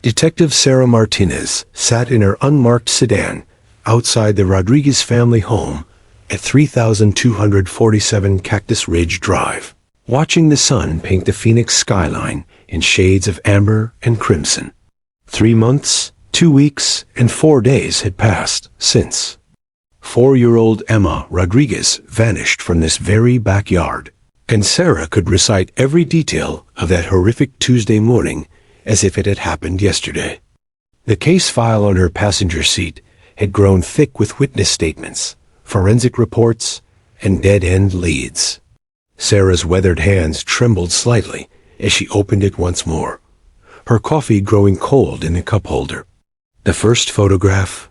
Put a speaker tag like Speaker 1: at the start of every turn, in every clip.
Speaker 1: Detective Sarah Martinez sat in her unmarked sedan outside the Rodriguez family home at 3247 Cactus Ridge Drive, watching the sun paint the Phoenix skyline in shades of amber and crimson. 3 months, 2 weeks, and 4 days had passed since 4-year-old Emma Rodriguez vanished from this very backyard, and Sarah could recite every detail of that horrific Tuesday morning as if it had happened yesterday. The case file on her passenger seat had grown thick with witness statements, forensic reports, and dead-end leads. Sarah's weathered hands trembled slightly as she opened it once more, her coffee growing cold in the cup holder. The first photograph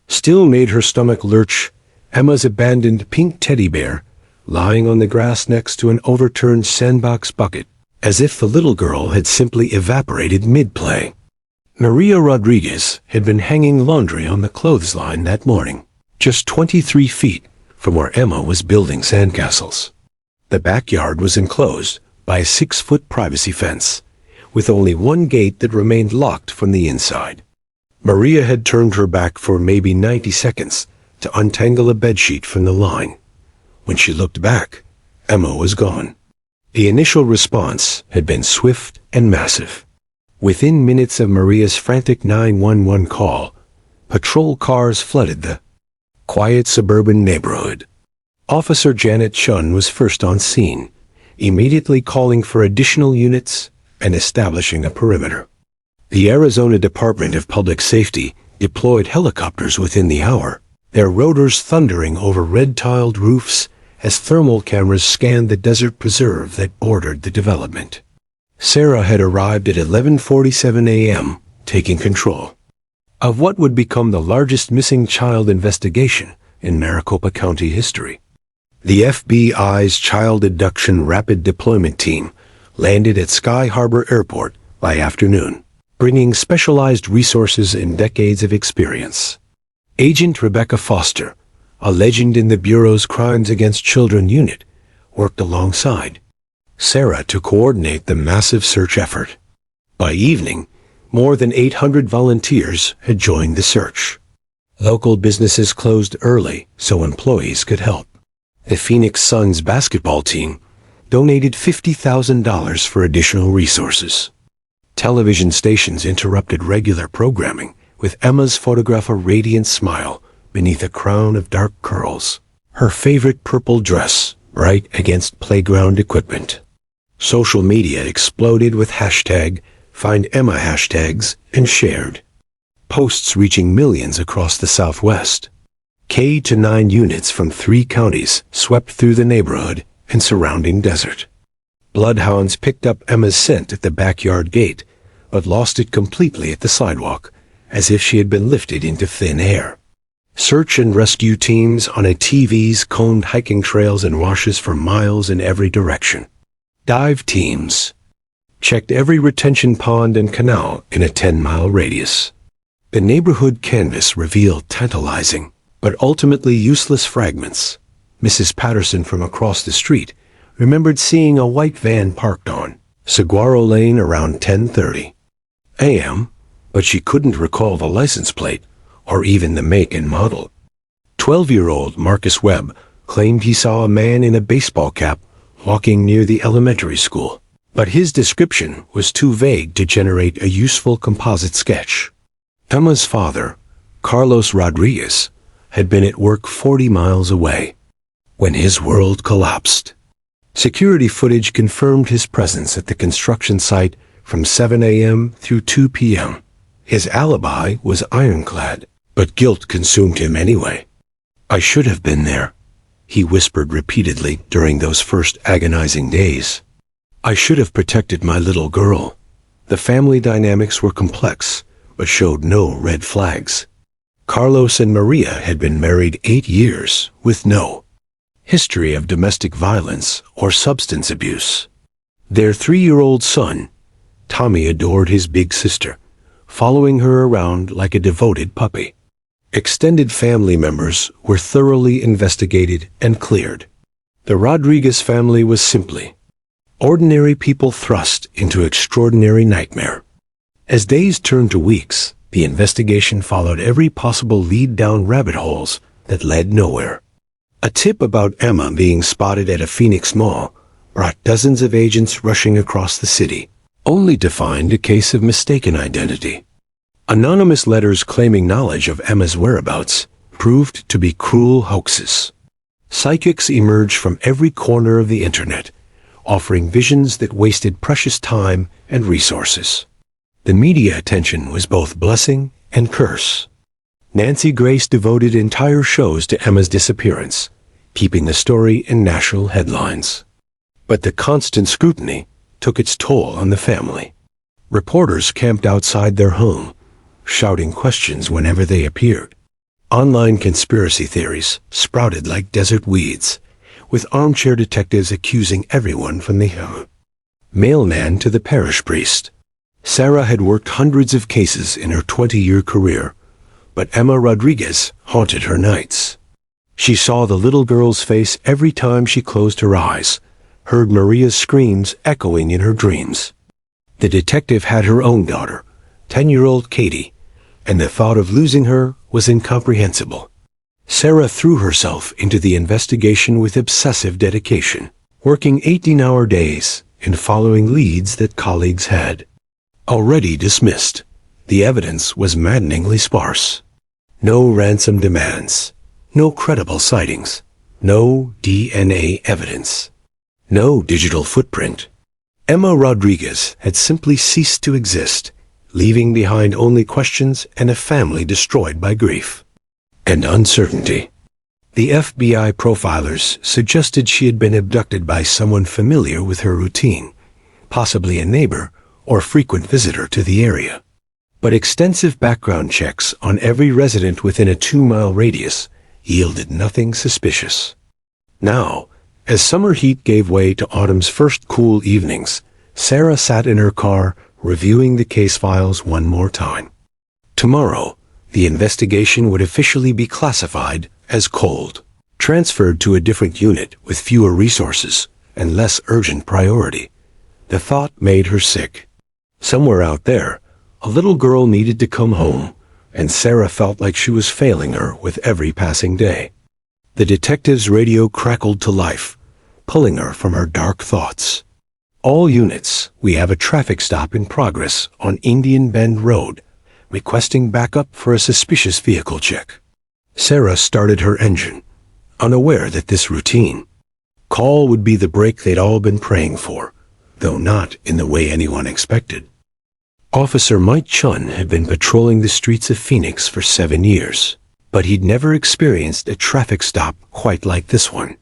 Speaker 1: still made her stomach lurch. Emma's abandoned pink teddy bear lying on the grass next to an overturned sandbox bucket, as if the little girl had simply evaporated mid-play. Maria Rodriguez had been hanging laundry on the clothesline that morning, just 23 feet from where Emma was building sandcastles. The backyard was enclosed by a 6-foot privacy fence, with only one gate that remained locked from the inside. Maria had turned her back for maybe 90 seconds to untangle a bedsheet from the line. When she looked back, Emma was gone. The initial response had been swift and massive. Within minutes of Maria's frantic 911 call, patrol cars flooded the quiet suburban neighborhood. Officer Janet Chun was first on scene, immediately calling for additional units and establishing a perimeter. The Arizona Department of Public Safety deployed helicopters within the hour, their rotors thundering over red-tiled roofs as thermal cameras scanned the desert preserve that bordered the development. Sarah had arrived at 11:47 a.m., taking control of what would become the largest missing child investigation in Maricopa County history. The FBI's Child Abduction Rapid Deployment Team landed at Sky Harbor Airport by afternoon, bringing specialized resources and decades of experience. Agent Rebecca Foster, a legend in the Bureau's Crimes Against Children unit, worked alongside Sarah to coordinate the massive search effort. By evening, more than 800 volunteers had joined the search. Local businesses closed early so employees could help. The Phoenix Suns basketball team donated $50,000 for additional resources. Television stations interrupted regular programming, with Emma's photograph a radiant smile beneath a crown of dark curls, her favorite purple dress bright against playground equipment. Social media exploded with #FindEmma hashtags and shared posts reaching millions across the Southwest. K-9 units from 3 counties swept through the neighborhood and surrounding desert. Bloodhounds picked up Emma's scent at the backyard gate, but lost it completely at the sidewalk, as if she had been lifted into thin air. Search and rescue teams on ATVs combed hiking trails and washes for miles in every direction. Dive teams checked every retention pond and canal in a 10-mile radius. The neighborhood canvas revealed tantalizing, but ultimately useless fragments. Mrs. Patterson from across the street remembered seeing a white van parked on Saguaro Lane around 10:30 a.m., but she couldn't recall the license plate or even the make and model. 12-year-old Marcus Webb claimed he saw a man in a baseball cap walking near the elementary school, but his description was too vague to generate a useful composite sketch. Emma's father, Carlos Rodriguez, had been at work 40 miles away when his world collapsed. Security footage confirmed his presence at the construction site from 7 a.m. through 2 p.m. His alibi was ironclad, but guilt consumed him anyway. "I should have been there," he whispered repeatedly during those first agonizing days. "I should have protected my little girl." The family dynamics were complex, but showed no red flags. Carlos and Maria had been married 8 years with no history of domestic violence or substance abuse. Their 3-year-old son, Tommy, adored his big sister, following her around like a devoted puppy. Extended family members were thoroughly investigated and cleared. The Rodriguez family was simply ordinary people thrust into extraordinary nightmare. As days turned to weeks, the investigation followed every possible lead down rabbit holes that led nowhere. A tip about Emma being spotted at a Phoenix mall brought dozens of agents rushing across the city, only to find a case of mistaken identity. Anonymous letters claiming knowledge of Emma's whereabouts proved to be cruel hoaxes. Psychics emerged from every corner of the internet, offering visions that wasted precious time and resources. The media attention was both blessing and curse. Nancy Grace devoted entire shows to Emma's disappearance, keeping the story in national headlines. But the constant scrutiny took its toll on the family. Reporters camped outside their home, shouting questions whenever they appeared. Online conspiracy theories sprouted like desert weeds, with armchair detectives accusing everyone from the mailman to the parish priest. Sarah had worked hundreds of cases in her 20-year career, but Emma Rodriguez haunted her nights. She saw the little girl's face every time she closed her eyes, heard Maria's screams echoing in her dreams. The detective had her own daughter, 10-year-old Katie, and the thought of losing her was incomprehensible. Sarah threw herself into the investigation with obsessive dedication, working 18-hour days and following leads that colleagues had already dismissed. The evidence was maddeningly sparse. No ransom demands, no credible sightings, no DNA evidence, no digital footprint. Emma Rodriguez had simply ceased to exist, leaving behind only questions and a family destroyed by grief and uncertainty. The FBI profilers suggested she had been abducted by someone familiar with her routine, possibly a neighbor or frequent visitor to the area. But extensive background checks on every resident within a 2-mile radius yielded nothing suspicious. Now, as summer heat gave way to autumn's first cool evenings, Sarah sat in her car reviewing the case files one more time. Tomorrow, the investigation would officially be classified as cold, transferred to a different unit with fewer resources and less urgent priority. The thought made her sick. Somewhere out there, a little girl needed to come home, and Sarah felt like she was failing her with every passing day. The detective's radio crackled to life, pulling her from her dark thoughts. All units, we have a traffic stop in progress on Indian Bend Road, requesting backup for a suspicious vehicle check. Sarah started her engine, unaware that this routine call would be the break they'd all been praying for, though not in the way anyone expected. Officer Mike Chun had been patrolling the streets of Phoenix for 7 years, but he'd never experienced a traffic stop quite like this one.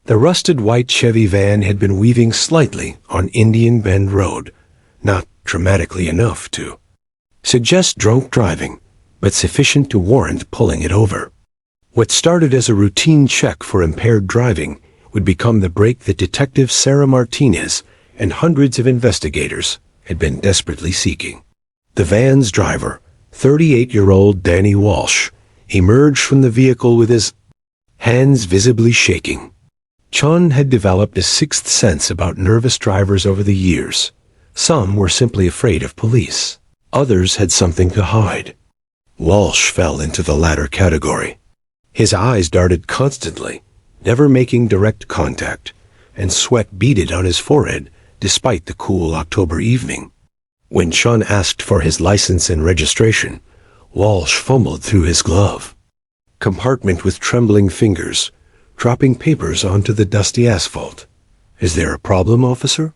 Speaker 1: The rusted white Chevy van had been weaving slightly on Indian Bend Road, not dramatically enough to suggest drunk driving, but sufficient to warrant pulling it over. What started as a routine check for impaired driving would become the break that Detective Sarah Martinez and hundreds of investigators had been desperately seeking. The van's driver, 38-year-old Danny Walsh, emerged from the vehicle with his hands visibly shaking. Chun had developed a sixth sense about nervous drivers over the years. Some were simply afraid of police. Others had something to hide. Walsh fell into the latter category. His eyes darted constantly, never making direct contact, and sweat beaded on his forehead despite the cool October evening. When Chun asked for his license and registration, Walsh fumbled through his glove compartment with trembling fingers, dropping papers onto the dusty asphalt. "Is there a problem, officer?"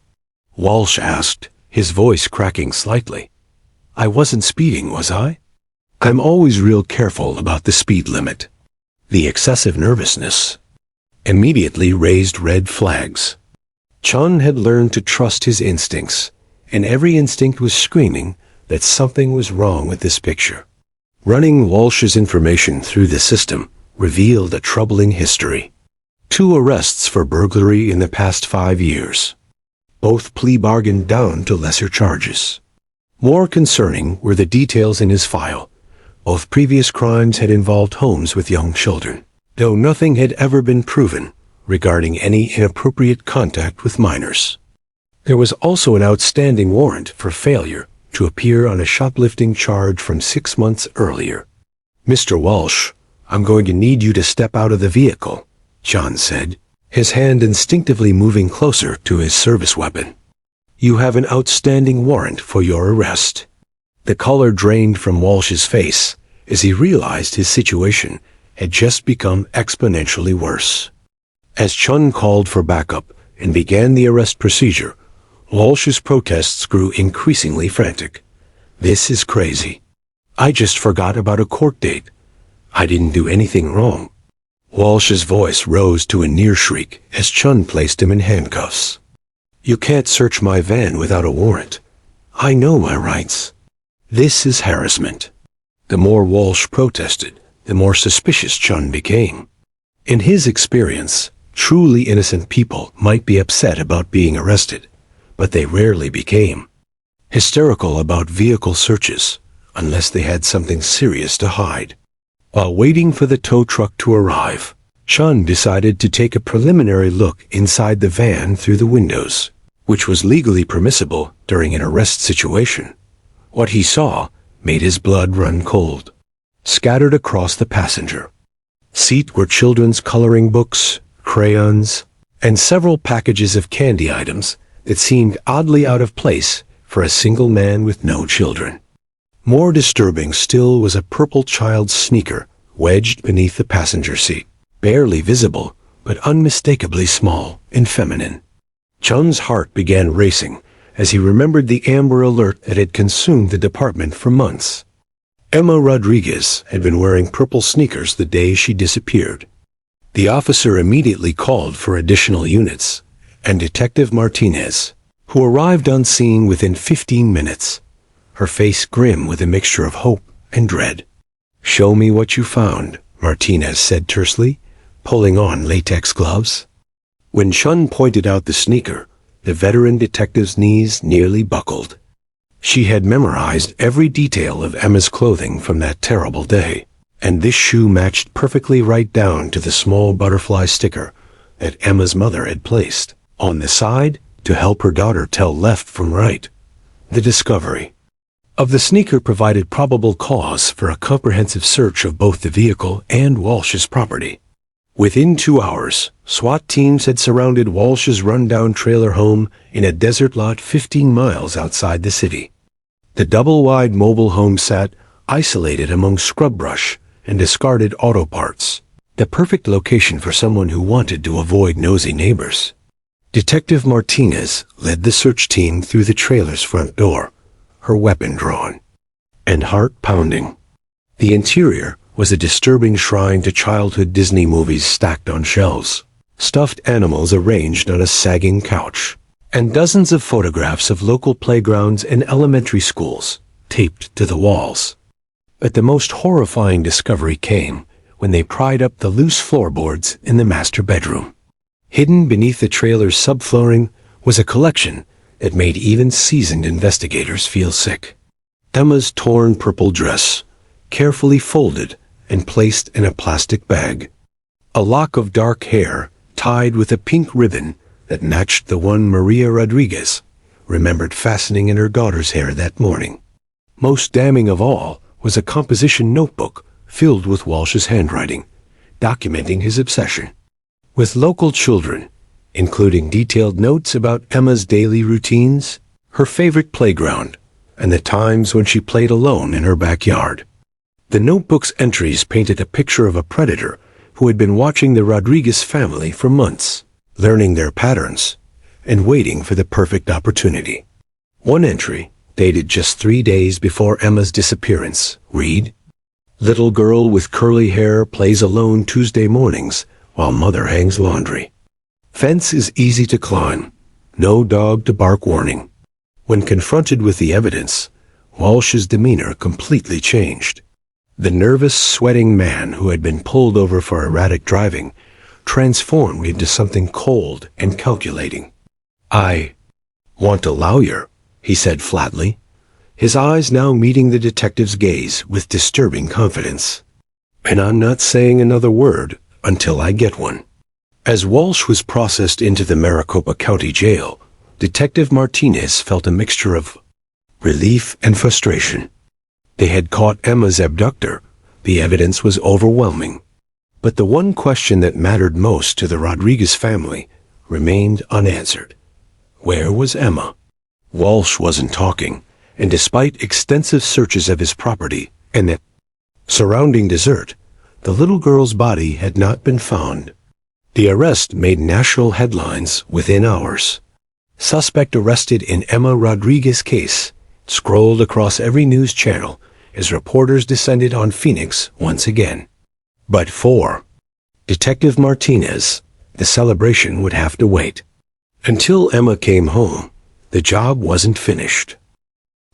Speaker 1: Walsh asked, his voice cracking slightly. "I wasn't speeding, was I? I'm always real careful about the speed limit." The excessive nervousness immediately raised red flags. Chun had learned to trust his instincts, and every instinct was screaming that something was wrong with this picture. Running Walsh's information through the system revealed a troubling history. 2 arrests for burglary in the past 5 years. Both plea bargained down to lesser charges. More concerning were the details in his file. Both previous crimes had involved homes with young children, though nothing had ever been proven regarding any inappropriate contact with minors. There was also an outstanding warrant for failure to appear on a shoplifting charge from 6 months earlier. "Mr. Walsh, I'm going to need you to step out of the vehicle," John said, his hand instinctively moving closer to his service weapon. "You have an outstanding warrant for your arrest." The color drained from Walsh's face as he realized his situation had just become exponentially worse. As Chun called for backup and began the arrest procedure, Walsh's protests grew increasingly frantic. "This is crazy. I just forgot about a court date. I didn't do anything wrong." Walsh's voice rose to a near shriek as Chun placed him in handcuffs. "You can't search my van without a warrant. I know my rights. This is harassment." The more Walsh protested, the more suspicious Chun became. In his experience, truly innocent people might be upset about being arrested, but they rarely became hysterical about vehicle searches unless they had something serious to hide. While waiting for the tow truck to arrive, Chun decided to take a preliminary look inside the van through the windows, which was legally permissible during an arrest situation. What he saw made his blood run cold. Scattered across the passenger seat were children's coloring books, crayons, and several packages of candy items that seemed oddly out of place for a single man with no children. More disturbing still was a purple child's sneaker wedged beneath the passenger seat, barely visible but unmistakably small and feminine. Chun's heart began racing as he remembered the Amber Alert that had consumed the department for months. Emma Rodriguez had been wearing purple sneakers the day she disappeared. The officer immediately called for additional units, and Detective Martinez, who arrived on scene within 15 minutes, her face grim with a mixture of hope and dread. "Show me what you found," Martinez said tersely, pulling on latex gloves. When Chun pointed out the sneaker, the veteran detective's knees nearly buckled. She had memorized every detail of Emma's clothing from that terrible day, and this shoe matched perfectly right down to the small butterfly sticker that Emma's mother had placed on the side to help her daughter tell left from right. The discovery of the sneaker provided probable cause for a comprehensive search of both the vehicle and Walsh's property. Within 2 hours, SWAT teams had surrounded Walsh's rundown trailer home in a desert lot 15 miles outside the city. The double-wide mobile home sat isolated among scrub brush and discarded auto parts, the perfect location for someone who wanted to avoid nosy neighbors. Detective Martinez led the search team through the trailer's front door, her weapon drawn, and heart pounding. The interior was a disturbing shrine to childhood Disney movies stacked on shelves, stuffed animals arranged on a sagging couch, and dozens of photographs of local playgrounds and elementary schools taped to the walls. But the most horrifying discovery came when they pried up the loose floorboards in the master bedroom. Hidden beneath the trailer's subflooring was a collection that made even seasoned investigators feel sick. Emma's torn purple dress, carefully folded and placed in a plastic bag. A lock of dark hair tied with a pink ribbon that matched the one Maria Rodriguez remembered fastening in her daughter's hair that morning. Most damning of all was a composition notebook filled with Walsh's handwriting, documenting his obsession with local children, including detailed notes about Emma's daily routines, her favorite playground, and the times when she played alone in her backyard. The notebook's entries painted a picture of a predator who had been watching the Rodriguez family for months, learning their patterns, and waiting for the perfect opportunity. One entry, dated just 3 days before Emma's disappearance, read, "Little girl with curly hair plays alone Tuesday mornings while mother hangs laundry. Fence is easy to climb. No dog to bark warning." When confronted with the evidence, Walsh's demeanor completely changed. The nervous, sweating man who had been pulled over for erratic driving transformed into something cold and calculating. "I want a lawyer," he said flatly, his eyes now meeting the detective's gaze with disturbing confidence. "And I'm not saying another word until I get one." As Walsh was processed into the Maricopa County Jail, Detective Martinez felt a mixture of relief and frustration. They had caught Emma's abductor. The evidence was overwhelming. But the one question that mattered most to the Rodriguez family remained unanswered. Where was Emma? Walsh wasn't talking, and despite extensive searches of his property and the surrounding desert, the little girl's body had not been found. The arrest made national headlines within hours. Suspect arrested in Emma Rodriguez case scrolled across every news channel as reporters descended on Phoenix once again. But for Detective Martinez, the celebration would have to wait. Until Emma came home, the job wasn't finished.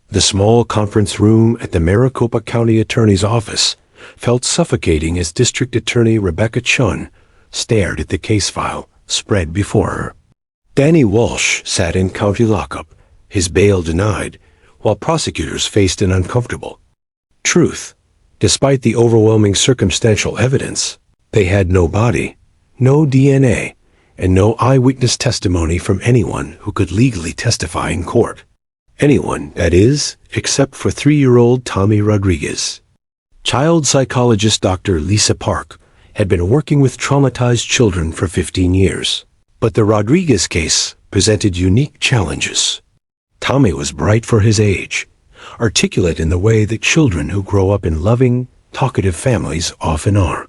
Speaker 1: The small conference room at the Maricopa County Attorney's office felt suffocating as District Attorney Rebecca Chun stared at the case file spread before her. Danny Walsh sat in county lockup, his bail denied, while prosecutors faced an uncomfortable truth. Despite the overwhelming circumstantial evidence, they had no body, no DNA, and no eyewitness testimony from anyone who could legally testify in court. Anyone, that is, except for 3-year-old Tommy Rodriguez. Child psychologist Dr. Lisa Park had been working with traumatized children for 15 years. But the Rodriguez case presented unique challenges. Tommy was bright for his age, articulate in the way that children who grow up in loving, talkative families often are.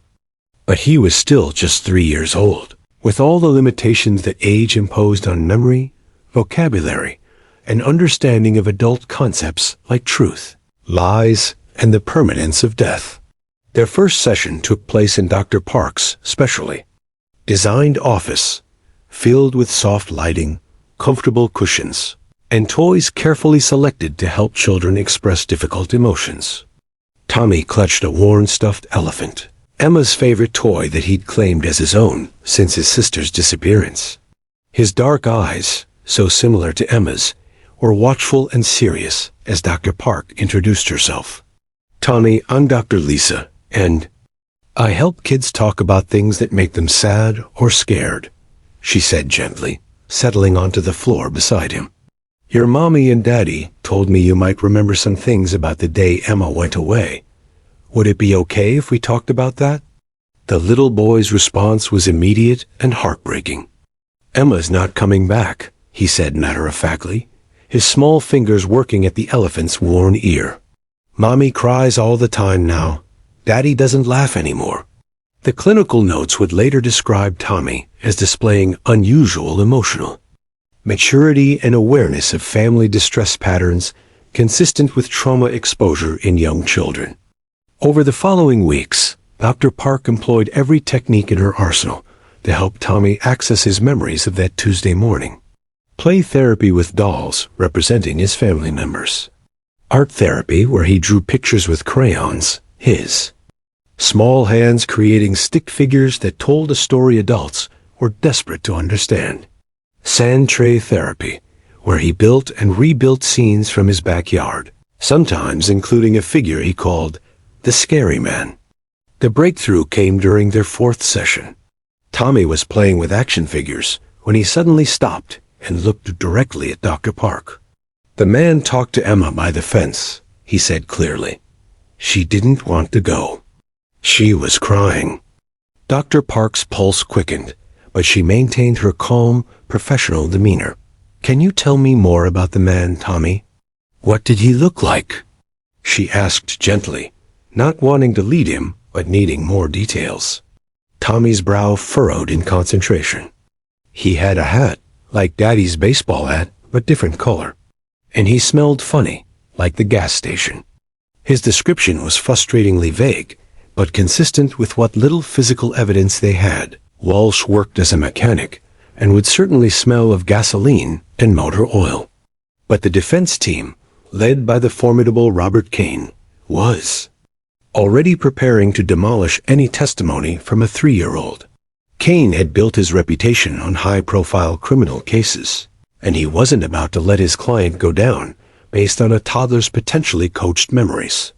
Speaker 1: But he was still just 3 years old, with all the limitations that age imposed on memory, vocabulary, and understanding of adult concepts like truth, lies, and the permanence of death. Their first session took place in Dr. Park's specially designed office, filled with soft lighting, comfortable cushions, and toys carefully selected to help children express difficult emotions. Tommy clutched a worn stuffed elephant, Emma's favorite toy that he'd claimed as his own since his sister's disappearance. His dark eyes, so similar to Emma's, were watchful and serious as Dr. Park introduced herself. "Tommy, I'm Dr. Lisa, and I help kids talk about things that make them sad or scared," she said gently, settling onto the floor beside him. "Your mommy and daddy told me you might remember some things about the day Emma went away. Would it be okay if we talked about that?" The little boy's response was immediate and heartbreaking. "Emma's not coming back," he said matter-of-factly, his small fingers working at the elephant's worn ear. "Mommy cries all the time now. Daddy doesn't laugh anymore." The clinical notes would later describe Tommy as displaying unusual emotional maturity and awareness of family distress patterns consistent with trauma exposure in young children. Over the following weeks, Dr. Park employed every technique in her arsenal to help Tommy access his memories of that Tuesday morning. Play therapy with dolls representing his family members. Art therapy where he drew pictures with crayons, his small hands creating stick figures that told a story adults were desperate to understand. Sand tray therapy, where he built and rebuilt scenes from his backyard, sometimes including a figure he called the Scary Man. The breakthrough came during their 4th session. Tommy was playing with action figures when he suddenly stopped and looked directly at Dr. Park. "The man talked to Emma by the fence," he said clearly. "She didn't want to go. She was crying." Dr. Park's pulse quickened, but she maintained her calm, professional demeanor. "Can you tell me more about the man, Tommy? What did he look like?" she asked gently, not wanting to lead him, but needing more details. Tommy's brow furrowed in concentration. "He had a hat, like Daddy's baseball hat, but different color. And he smelled funny, like the gas station." His description was frustratingly vague, but consistent with what little physical evidence they had. Walsh worked as a mechanic and would certainly smell of gasoline and motor oil. But the defense team, led by the formidable Robert Kane, was already preparing to demolish any testimony from a 3-year-old. Kane had built his reputation on high-profile criminal cases, and he wasn't about to let his client go down based on a toddler's potentially coached memories.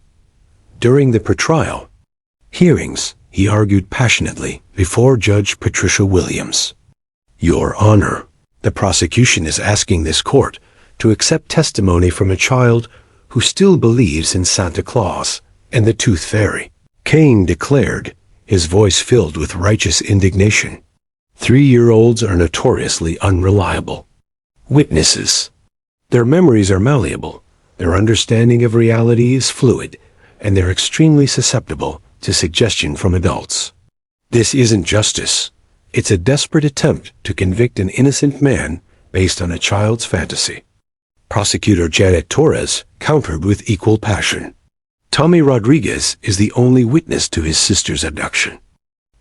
Speaker 1: During the pretrial hearings, he argued passionately before Judge Patricia Williams. "Your Honor, the prosecution is asking this court to accept testimony from a child who still believes in Santa Claus and the Tooth Fairy. Cain declared, his voice filled with righteous indignation. 3-year-olds are notoriously unreliable witnesses. Their memories are malleable, their understanding of reality is fluid, and they're extremely susceptible to suggestion from adults. This isn't justice. It's a desperate attempt to convict an innocent man based on a child's fantasy. Prosecutor Janet Torres countered with equal passion. Tommy Rodriguez is the only witness to his sister's abduction.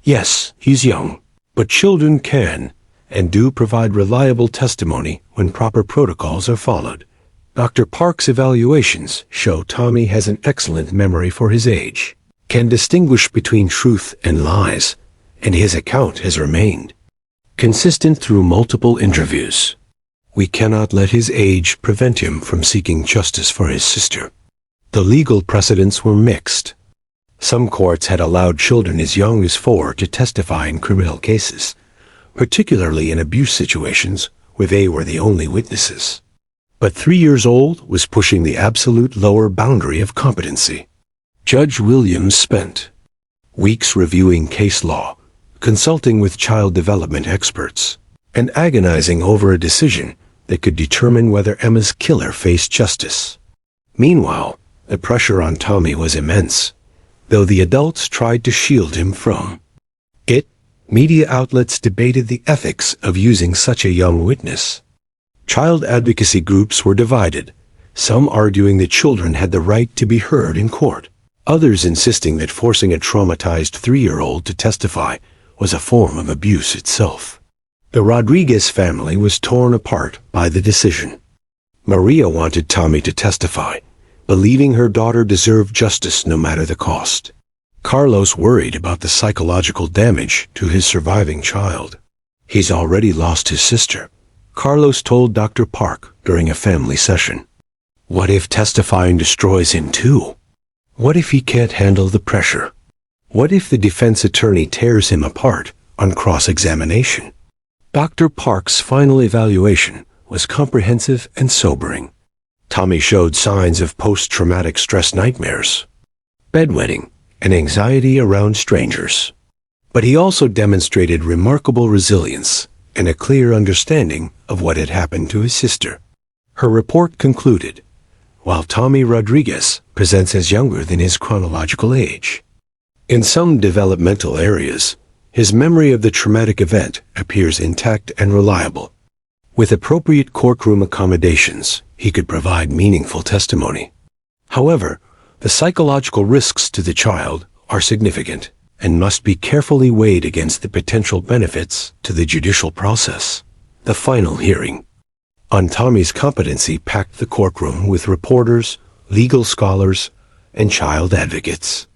Speaker 1: Yes, he's young, but children can and do provide reliable testimony when proper protocols are followed. Dr. Park's evaluations show Tommy has an excellent memory for his age, can distinguish between truth and lies, and his account has remained consistent through multiple interviews. We cannot let his age prevent him from seeking justice for his sister. The legal precedents were mixed. Some courts had allowed children as young as 4 to testify in criminal cases, particularly in abuse situations where they were the only witnesses. But 3 years old was pushing the absolute lower boundary of competency. Judge Williams spent weeks reviewing case law, consulting with child development experts, and agonizing over a decision that could determine whether Emma's killer faced justice. Meanwhile, the pressure on Tommy was immense, though the adults tried to shield him from it. Media outlets debated the ethics of using such a young witness. Child advocacy groups were divided, some arguing that children had the right to be heard in court, others insisting that forcing a traumatized 3-year-old to testify was a form of abuse itself. The Rodriguez family was torn apart by the decision. Maria wanted Tommy to testify, believing her daughter deserved justice no matter the cost. Carlos worried about the psychological damage to his surviving child. He's already lost his sister, Carlos told Dr. Park during a family session. What if testifying destroys him too? What if he can't handle the pressure? What if the defense attorney tears him apart on cross-examination? Dr. Park's final evaluation was comprehensive and sobering. Tommy showed signs of post-traumatic stress nightmares, bedwetting, and anxiety around strangers. But he also demonstrated remarkable resilience and a clear understanding of what had happened to his sister. Her report concluded, while Tommy Rodriguez presents as younger than his chronological age, in some developmental areas, his memory of the traumatic event appears intact and reliable. With appropriate courtroom accommodations, he could provide meaningful testimony. However, the psychological risks to the child are significant and must be carefully weighed against the potential benefits to the judicial process. The final hearing on Tommy's competency packed the courtroom with reporters, legal scholars, and child advocates.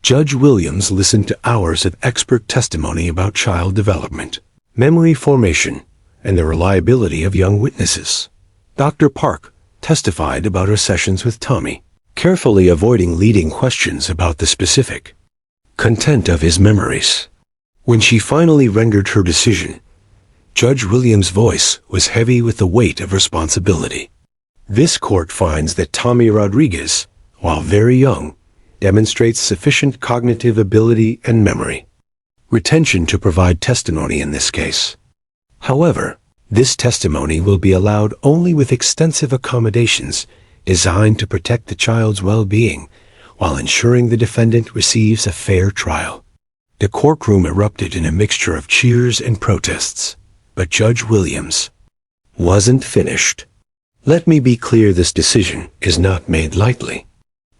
Speaker 1: Judge Williams listened to hours of expert testimony about child development, memory formation, and the reliability of young witnesses. Dr. Park testified about her sessions with Tommy, carefully avoiding leading questions about the specific content of his memories. When she finally rendered her decision, Judge Williams' voice was heavy with the weight of responsibility. This court finds that Tommy Rodriguez, while very young, demonstrates sufficient cognitive ability and memory retention to provide testimony in this case. However, this testimony will be allowed only with extensive accommodations designed to protect the child's well-being while ensuring the defendant receives a fair trial. The courtroom erupted in a mixture of cheers and protests, but Judge Williams wasn't finished. Let me be clear, this decision is not made lightly.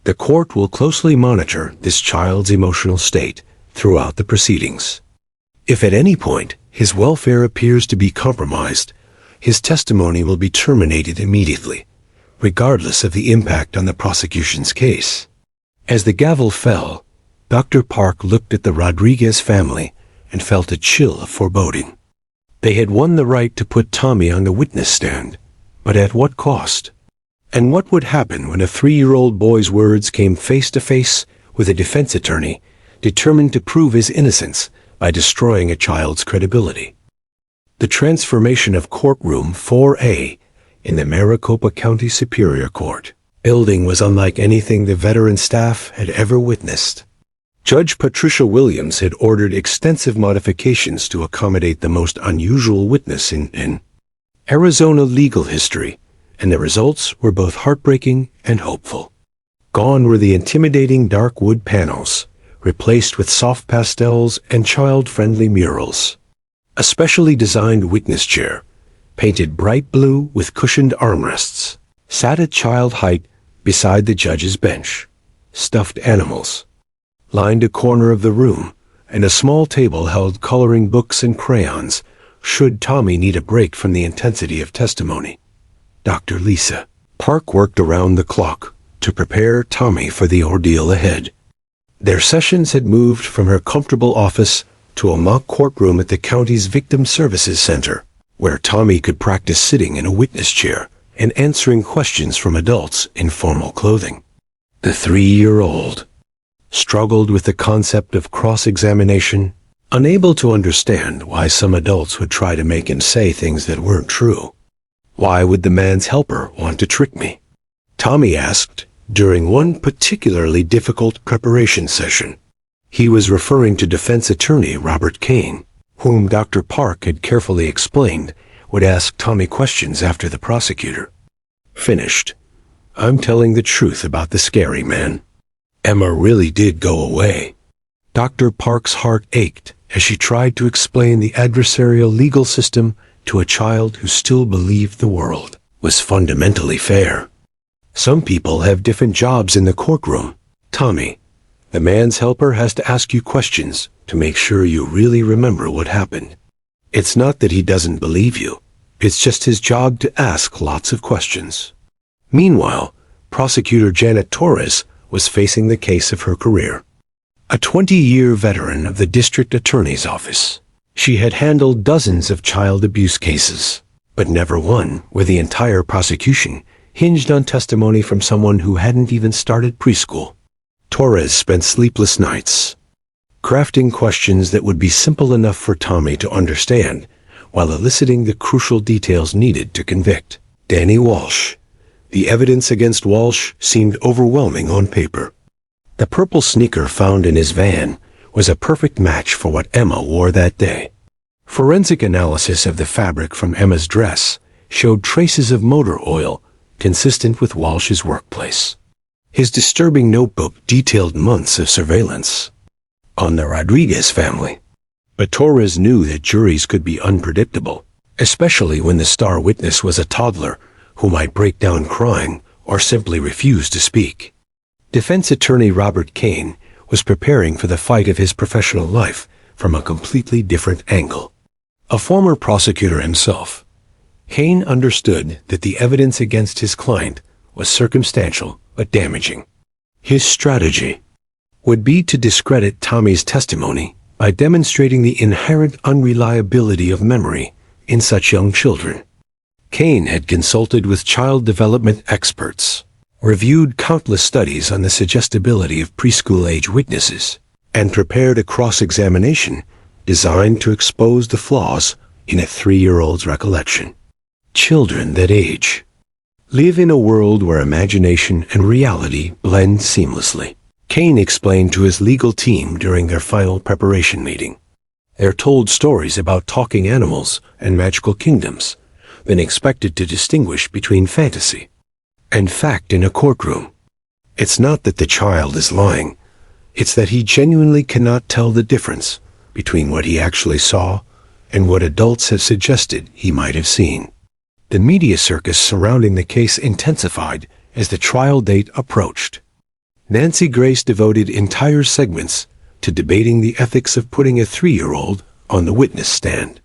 Speaker 1: The court will closely monitor this child's emotional state throughout the proceedings. If at any point his welfare appears to be compromised, his testimony will be terminated immediately, regardless of the impact on the prosecution's case. As the gavel fell, Dr. Park looked at the Rodriguez family and felt a chill of foreboding. They had won the right to put Tommy on the witness stand, but at what cost? And what would happen when a 3-year-old boy's words came face to face with a defense attorney determined to prove his innocence by destroying a child's credibility? The transformation of Courtroom 4A in the Maricopa County Superior Court. Building was unlike anything the veteran staff had ever witnessed. Judge Patricia Williams had ordered extensive modifications to accommodate the most unusual witness in Arizona legal history, and the results were both heartbreaking and hopeful. Gone were the intimidating dark wood panels, replaced with soft pastels and child-friendly murals. A specially designed witness chair, painted bright blue with cushioned armrests, sat at child height beside the judge's bench. Stuffed animals lined a corner of the room, and a small table held coloring books and crayons, should Tommy need a break from the intensity of testimony. Dr. Lisa Park worked around the clock to prepare Tommy for the ordeal ahead. Their sessions had moved from her comfortable office to a mock courtroom at the county's Victim Services Center, where Tommy could practice sitting in a witness chair and answering questions from adults in formal clothing. The 3-year-old struggled with the concept of cross-examination, unable to understand why some adults would try to make him say things that weren't true. Why would the man's helper want to trick me? Tommy asked during one particularly difficult preparation session. He was referring to defense attorney Robert Kane, whom Dr. Park had carefully explained would ask Tommy questions after the prosecutor finished. I'm telling the truth about the scary man. Emma really did go away. Dr. Park's heart ached as she tried to explain the adversarial legal system to a child who still believed the world was fundamentally fair. Some people have different jobs in the courtroom. Tommy, the man's helper, has to ask you questions to make sure you really remember what happened. It's not that he doesn't believe you. It's just his job to ask lots of questions. Meanwhile, prosecutor Janet Torres was facing the case of her career. A 20-year veteran of the district attorney's office, she had handled dozens of child abuse cases, but never one where the entire prosecution hinged on testimony from someone who hadn't even started preschool. Torres spent sleepless nights crafting questions that would be simple enough for Tommy to understand, while eliciting the crucial details needed to convict Danny Walsh. The evidence against Walsh seemed overwhelming on paper. The purple sneaker found in his van was a perfect match for what Emma wore that day. Forensic analysis of the fabric from Emma's dress showed traces of motor oil consistent with Walsh's workplace. His disturbing notebook detailed months of surveillance on the Rodriguez family. But Torres knew that juries could be unpredictable, especially when the star witness was a toddler who might break down crying or simply refuse to speak. Defense attorney Robert Kane was preparing for the fight of his professional life from a completely different angle. A former prosecutor himself, Kane understood that the evidence against his client was circumstantial but damaging. His strategy would be to discredit Tommy's testimony by demonstrating the inherent unreliability of memory in such young children. Kane had consulted with child development experts, reviewed countless studies on the suggestibility of preschool-age witnesses, and prepared a cross-examination designed to expose the flaws in a 3-year-old's recollection. Children that age live in a world where imagination and reality blend seamlessly. Kane explained to his legal team during their final preparation meeting. They're told stories about talking animals and magical kingdoms, then expected to distinguish between fantasy and fact in a courtroom. It's not that the child is lying, it's that he genuinely cannot tell the difference between what he actually saw and what adults have suggested he might have seen. The media circus surrounding the case intensified as the trial date approached. Nancy Grace devoted entire segments to debating the ethics of putting a 3-year-old on the witness stand.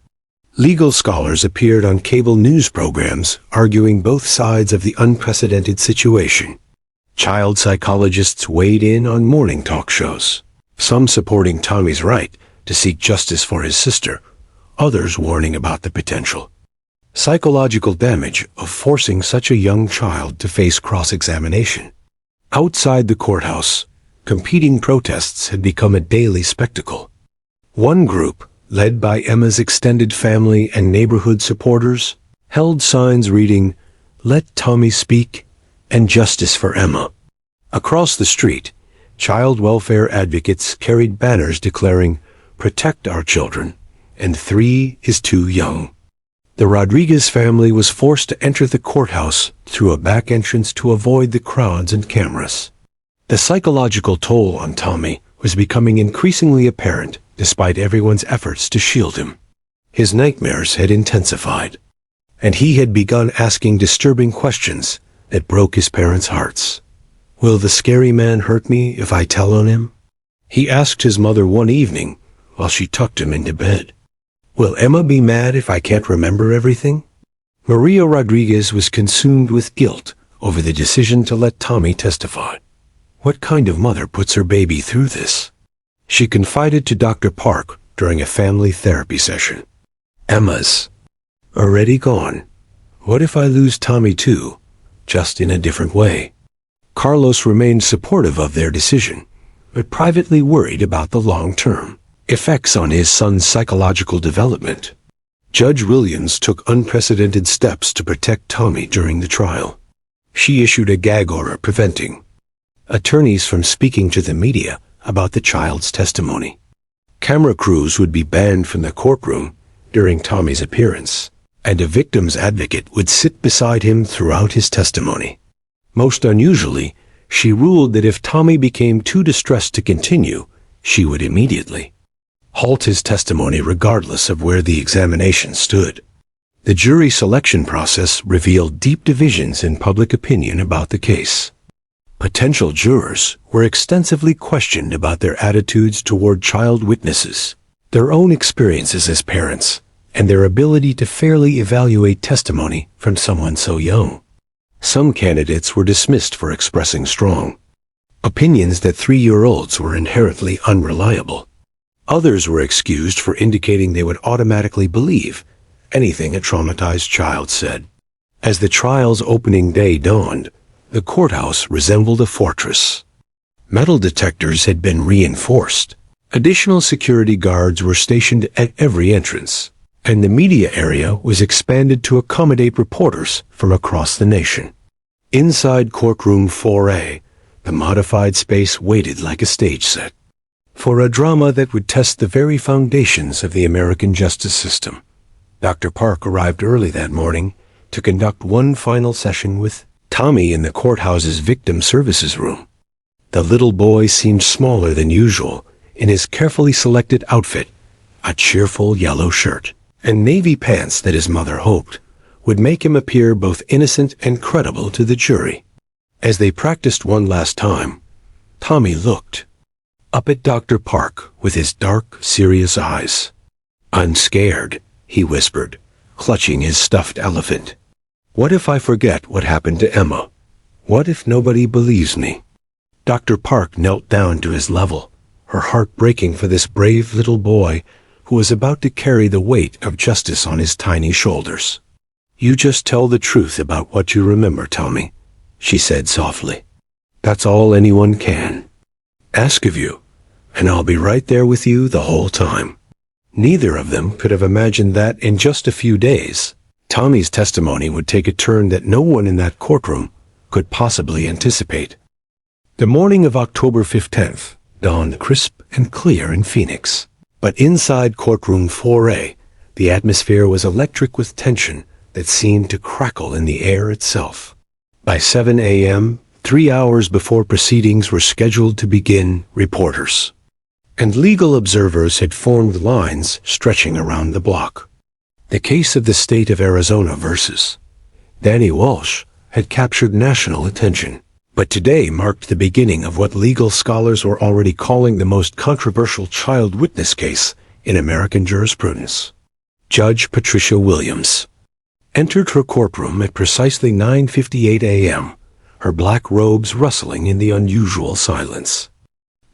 Speaker 1: Legal scholars appeared on cable news programs arguing both sides of the unprecedented situation. Child psychologists weighed in on morning talk shows, some supporting Tommy's right to seek justice for his sister, others warning about the potential psychological damage of forcing such a young child to face cross-examination. Outside the courthouse, competing protests had become a daily spectacle. One group, led by Emma's extended family and neighborhood supporters, held signs reading, "Let Tommy speak," and "Justice for Emma." Across the street, child welfare advocates carried banners declaring, "Protect our children," and "3 is too young." The Rodriguez family was forced to enter the courthouse through a back entrance to avoid the crowds and cameras. The psychological toll on Tommy was becoming increasingly apparent despite everyone's efforts to shield him. His nightmares had intensified, and he had begun asking disturbing questions that broke his parents' hearts. "Will the scary man hurt me if I tell on him?" he asked his mother one evening while she tucked him into bed. "Will Emma be mad if I can't remember everything?" Maria Rodriguez was consumed with guilt over the decision to let Tommy testify. What kind of mother puts her baby through this? She confided to Dr. Park during a family therapy session. "Emma's already gone. What if I lose Tommy too, just in a different way?" Carlos remained supportive of their decision, but privately worried about the long-term effects on his son's psychological development. Judge Williams took unprecedented steps to protect Tommy during the trial. She issued a gag order preventing attorneys from speaking to the media about the child's testimony. Camera crews would be banned from the courtroom during Tommy's appearance, and a victim's advocate would sit beside him throughout his testimony. Most unusually, she ruled that if Tommy became too distressed to continue, she would immediately halt his testimony regardless of where the examination stood. The jury selection process revealed deep divisions in public opinion about the case. Potential jurors were extensively questioned about their attitudes toward child witnesses, their own experiences as parents, and their ability to fairly evaluate testimony from someone so young. Some candidates were dismissed for expressing strong opinions that 3-year-olds were inherently unreliable. Others were excused for indicating they would automatically believe anything a traumatized child said. As the trial's opening day dawned, the courthouse resembled a fortress. Metal detectors had been reinforced. Additional security guards were stationed at every entrance, and the media area was expanded to accommodate reporters from across the nation. Inside Courtroom 4A, the modified space waited like a stage set for a drama that would test the very foundations of the American justice system. Dr. Park arrived early that morning to conduct one final session with Tommy in the courthouse's victim services room. The little boy seemed smaller than usual in his carefully selected outfit, a cheerful yellow shirt, and navy pants that his mother hoped would make him appear both innocent and credible to the jury. As they practiced one last time, Tommy looked up at Dr. Park with his dark, serious eyes. "I'm scared," he whispered, clutching his stuffed elephant. "What if I forget what happened to Emma? What if nobody believes me?" Dr. Park knelt down to his level, her heart breaking for this brave little boy who was about to carry the weight of justice on his tiny shoulders. "You just tell the truth about what you remember, Tommy," she said softly. "That's all anyone can ask of you, and I'll be right there with you the whole time." Neither of them could have imagined that in just a few days, Tommy's testimony would take a turn that no one in that courtroom could possibly anticipate. The morning of October 15th dawned crisp and clear in Phoenix, but inside Courtroom 4A, the atmosphere was electric with tension that seemed to crackle in the air itself. By 7 a.m., 3 hours before proceedings were scheduled to begin, reporters and legal observers had formed lines stretching around the block. The case of the state of Arizona versus Danny Walsh had captured national attention, but today marked the beginning of what legal scholars were already calling the most controversial child witness case in American jurisprudence. Judge Patricia Williams entered her courtroom at precisely 9:58 a.m., her black robes rustling in the unusual silence.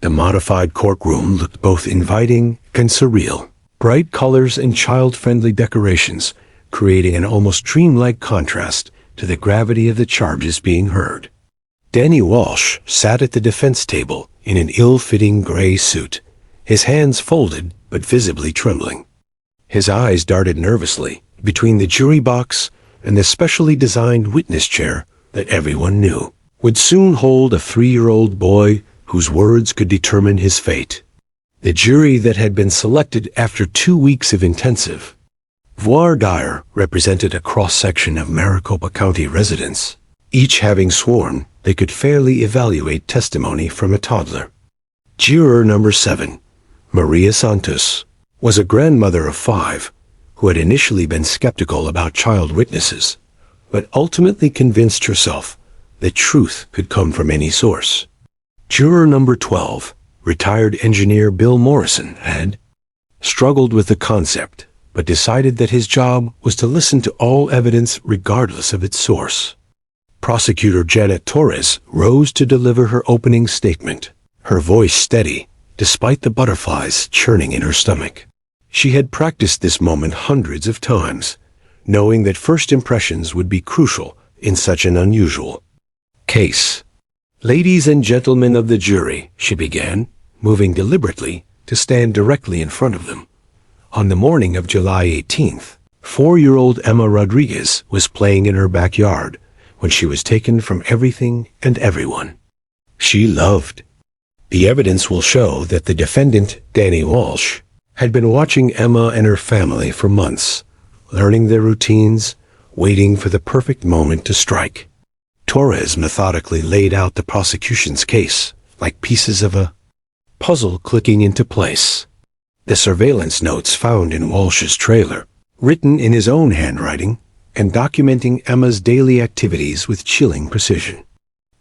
Speaker 1: The modified courtroom looked both inviting and surreal. Bright colors and child-friendly decorations creating an almost dreamlike contrast to the gravity of the charges being heard. Danny Walsh sat at the defense table in an ill-fitting gray suit, his hands folded but visibly trembling. His eyes darted nervously between the jury box and the specially designed witness chair that everyone knew would soon hold a 3-year-old boy whose words could determine his fate. The jury that had been selected after 2 weeks of intensive voir dire represented a cross-section of Maricopa County residents, each having sworn they could fairly evaluate testimony from a toddler. Juror number 7, Maria Santos, was a grandmother of 5 who had initially been skeptical about child witnesses, but ultimately convinced herself that truth could come from any source. Juror number 12, retired engineer Bill Morrison, had struggled with the concept, but decided that his job was to listen to all evidence regardless of its source. Prosecutor Janet Torres rose to deliver her opening statement, her voice steady, despite the butterflies churning in her stomach. She had practiced this moment hundreds of times, knowing that first impressions would be crucial in such an unusual case. "Ladies and gentlemen of the jury," she began, moving deliberately to stand directly in front of them. On the morning of July 18th, 4-year-old Emma Rodriguez was playing in her backyard when she was taken from everything and everyone she loved. The evidence will show that the defendant, Danny Walsh, had been watching Emma and her family for months, learning their routines, waiting for the perfect moment to strike. Torres methodically laid out the prosecution's case like pieces of a puzzle clicking into place. The surveillance notes found in Walsh's trailer, written in his own handwriting, and documenting Emma's daily activities with chilling precision.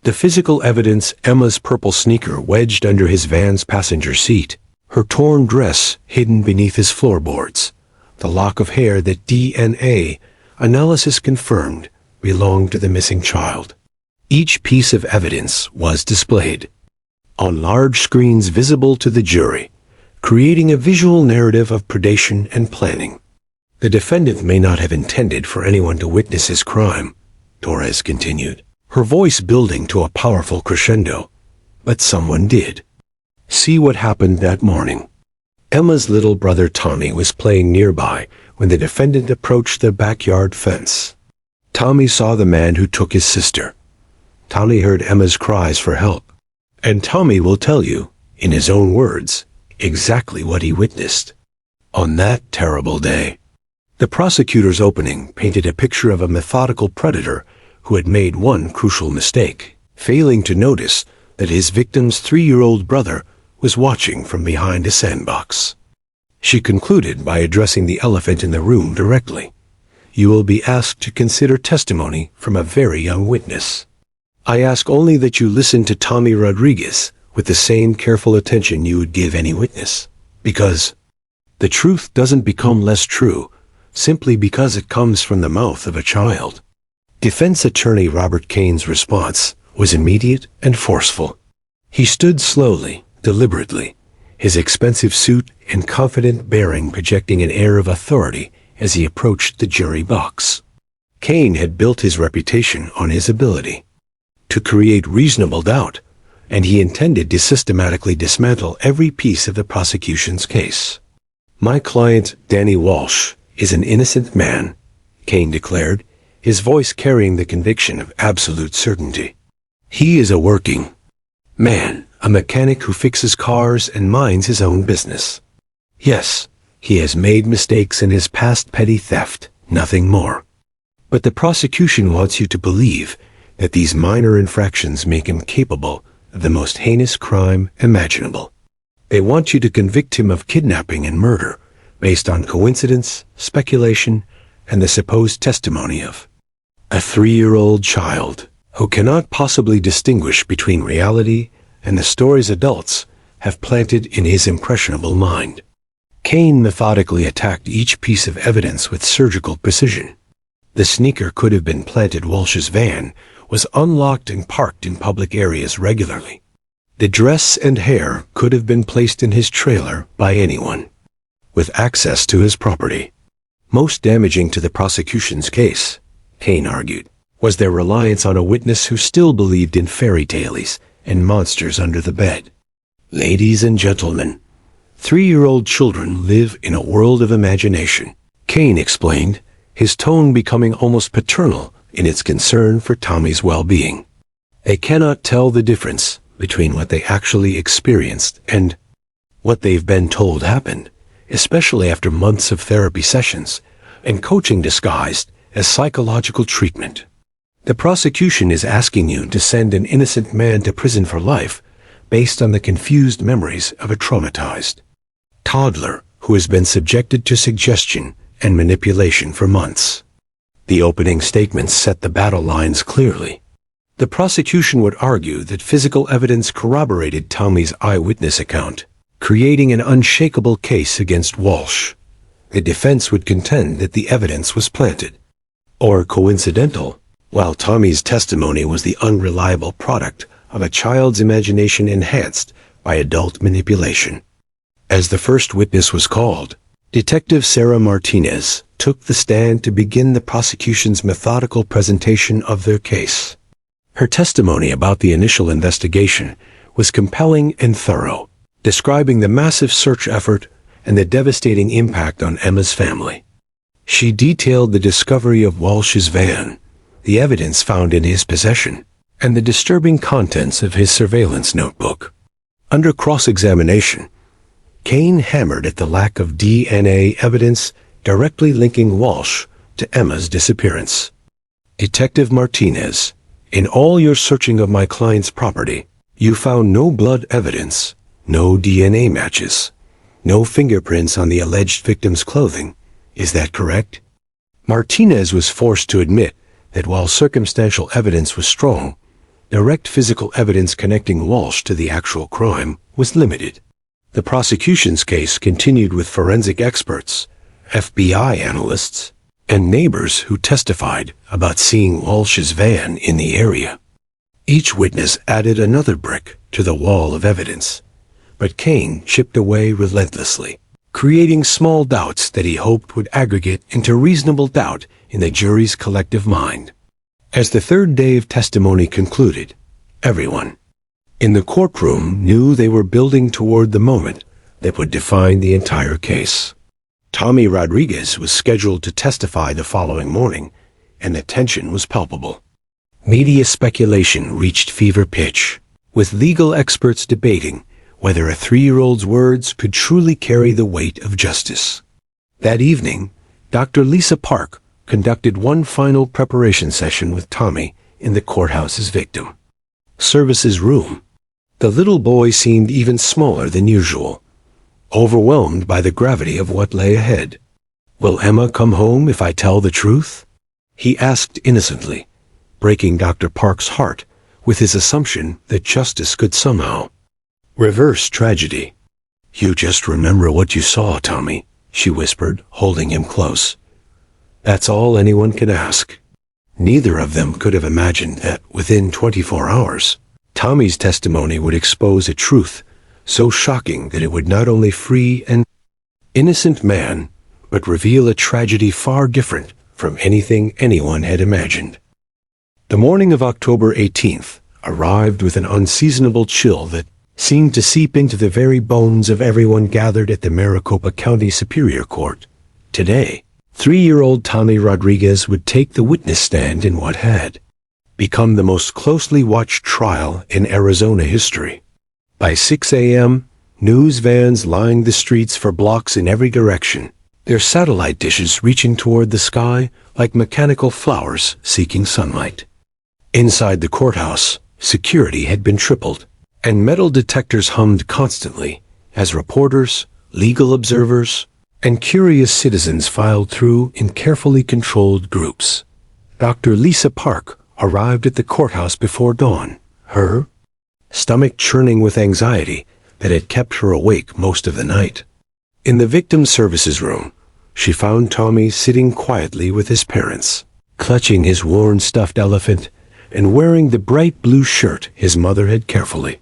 Speaker 1: The physical evidence, Emma's purple sneaker wedged under his van's passenger seat, her torn dress hidden beneath his floorboards, the lock of hair that DNA analysis confirmed belonged to the missing child. Each piece of evidence was displayed on large screens visible to the jury, creating a visual narrative of predation and planning. "The defendant may not have intended for anyone to witness his crime," Torres continued, her voice building to a powerful crescendo, "but someone did. See what happened that morning. Emma's little brother Tommy was playing nearby when the defendant approached the backyard fence. Tommy saw the man who took his sister. Tommy heard Emma's cries for help. And Tommy will tell you, in his own words, exactly what he witnessed on that terrible day." The prosecutor's opening painted a picture of a methodical predator who had made one crucial mistake, failing to notice that his victim's 3-year-old brother was watching from behind a sandbox. She concluded by addressing the elephant in the room directly. "You will be asked to consider testimony from a very young witness. I ask only that you listen to Tommy Rodriguez with the same careful attention you would give any witness, because the truth doesn't become less true simply because it comes from the mouth of a child." Defense attorney Robert Kane's response was immediate and forceful. He stood slowly, deliberately, his expensive suit and confident bearing projecting an air of authority as he approached the jury box. Kane had built his reputation on his ability to create reasonable doubt, and he intended to systematically dismantle every piece of the prosecution's case. "My client, Danny Walsh, is an innocent man," Kane declared, his voice carrying the conviction of absolute certainty. "He is a working man, a mechanic who fixes cars and minds his own business. Yes, he has made mistakes in his past petty theft, nothing more. But the prosecution wants you to believe that these minor infractions make him capable of the most heinous crime imaginable. They want you to convict him of kidnapping and murder based on coincidence, speculation, and the supposed testimony of a 3-year-old child who cannot possibly distinguish between reality and the stories adults have planted in his impressionable mind." Kane methodically attacked each piece of evidence with surgical precision. The sneaker could have been planted. Walsh's van was unlocked and parked in public areas regularly. The dress and hair could have been placed in his trailer by anyone with access to his property. Most damaging to the prosecution's case, Kane argued, was their reliance on a witness who still believed in fairy tales and monsters under the bed. "Ladies and gentlemen, 3-year-old children live in a world of imagination," Kane explained, his tone becoming almost paternal in its concern for Tommy's well-being. They cannot tell the difference between what they actually experienced and what they've been told happened, especially after months of therapy sessions and coaching disguised as psychological treatment. The prosecution is asking you to send an innocent man to prison for life based on the confused memories of a traumatized toddler who has been subjected to suggestion and manipulation for months. The opening statements set the battle lines clearly. The prosecution would argue that physical evidence corroborated Tommy's eyewitness account, creating an unshakable case against Walsh. The defense would contend that the evidence was planted or coincidental, while Tommy's testimony was the unreliable product of a child's imagination enhanced by adult manipulation. As the first witness was called, Detective Sarah Martinez took the stand to begin the prosecution's methodical presentation of their case. Her testimony about the initial investigation was compelling and thorough, describing the massive search effort and the devastating impact on Emma's family. She detailed the discovery of Walsh's van, the evidence found in his possession, and the disturbing contents of his surveillance notebook. Under cross-examination, Kane hammered at the lack of DNA evidence directly linking Walsh to Emma's disappearance. Detective Martinez, in all your searching of my client's property, you found no blood evidence, no DNA matches, no fingerprints on the alleged victim's clothing. Is that correct? Martinez was forced to admit that while circumstantial evidence was strong, direct physical evidence connecting Walsh to the actual crime was limited. The prosecution's case continued with forensic experts, FBI analysts, and neighbors who testified about seeing Walsh's van in the area. Each witness added another brick to the wall of evidence, but Kane chipped away relentlessly, creating small doubts that he hoped would aggregate into reasonable doubt in the jury's collective mind. As the third day of testimony concluded, everyone in the courtroom knew they were building toward the moment that would define the entire case. Tommy Rodriguez was scheduled to testify the following morning, and the tension was palpable. Media speculation reached fever pitch, with legal experts debating whether a 3-year-old's words could truly carry the weight of justice. That evening, Dr. Lisa Park conducted one final preparation session with Tommy in the courthouse's victim services room. The little boy seemed even smaller than usual, overwhelmed by the gravity of what lay ahead. "Will Emma come home if I tell the truth?" he asked innocently, breaking Dr. Park's heart with his assumption that justice could somehow reverse tragedy. "You just remember what you saw, Tommy," she whispered, holding him close. "That's all anyone can ask." Neither of them could have imagined that within 24 hours, Tommy's testimony would expose a truth so shocking that it would not only free an innocent man, but reveal a tragedy far different from anything anyone had imagined. The morning of October 18th arrived with an unseasonable chill that seemed to seep into the very bones of everyone gathered at the Maricopa County Superior Court. Today, 3-year-old Tommy Rodriguez would take the witness stand in what had become the most closely watched trial in Arizona history. By 6 a.m., news vans lined the streets for blocks in every direction, their satellite dishes reaching toward the sky like mechanical flowers seeking sunlight. Inside the courthouse, security had been tripled, and metal detectors hummed constantly as reporters, legal observers, and curious citizens filed through in carefully controlled groups. Dr. Lisa Park arrived at the courthouse before dawn, her stomach churning with anxiety that had kept her awake most of the night. In the victim services room, she found Tommy sitting quietly with his parents, clutching his worn stuffed elephant and wearing the bright blue shirt his mother had carefully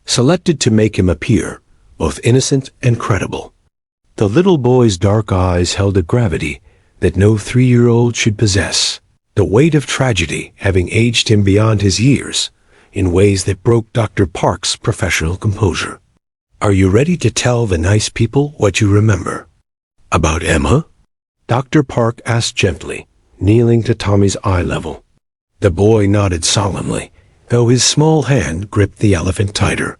Speaker 1: selected to make him appear both innocent and credible. The little boy's dark eyes held a gravity that no 3-year-old should possess, the weight of tragedy having aged him beyond his years in ways that broke Dr. Park's professional composure. "Are you ready to tell the nice people what you remember about Emma?" Dr. Park asked gently, kneeling to Tommy's eye level. The boy nodded solemnly, though his small hand gripped the elephant tighter.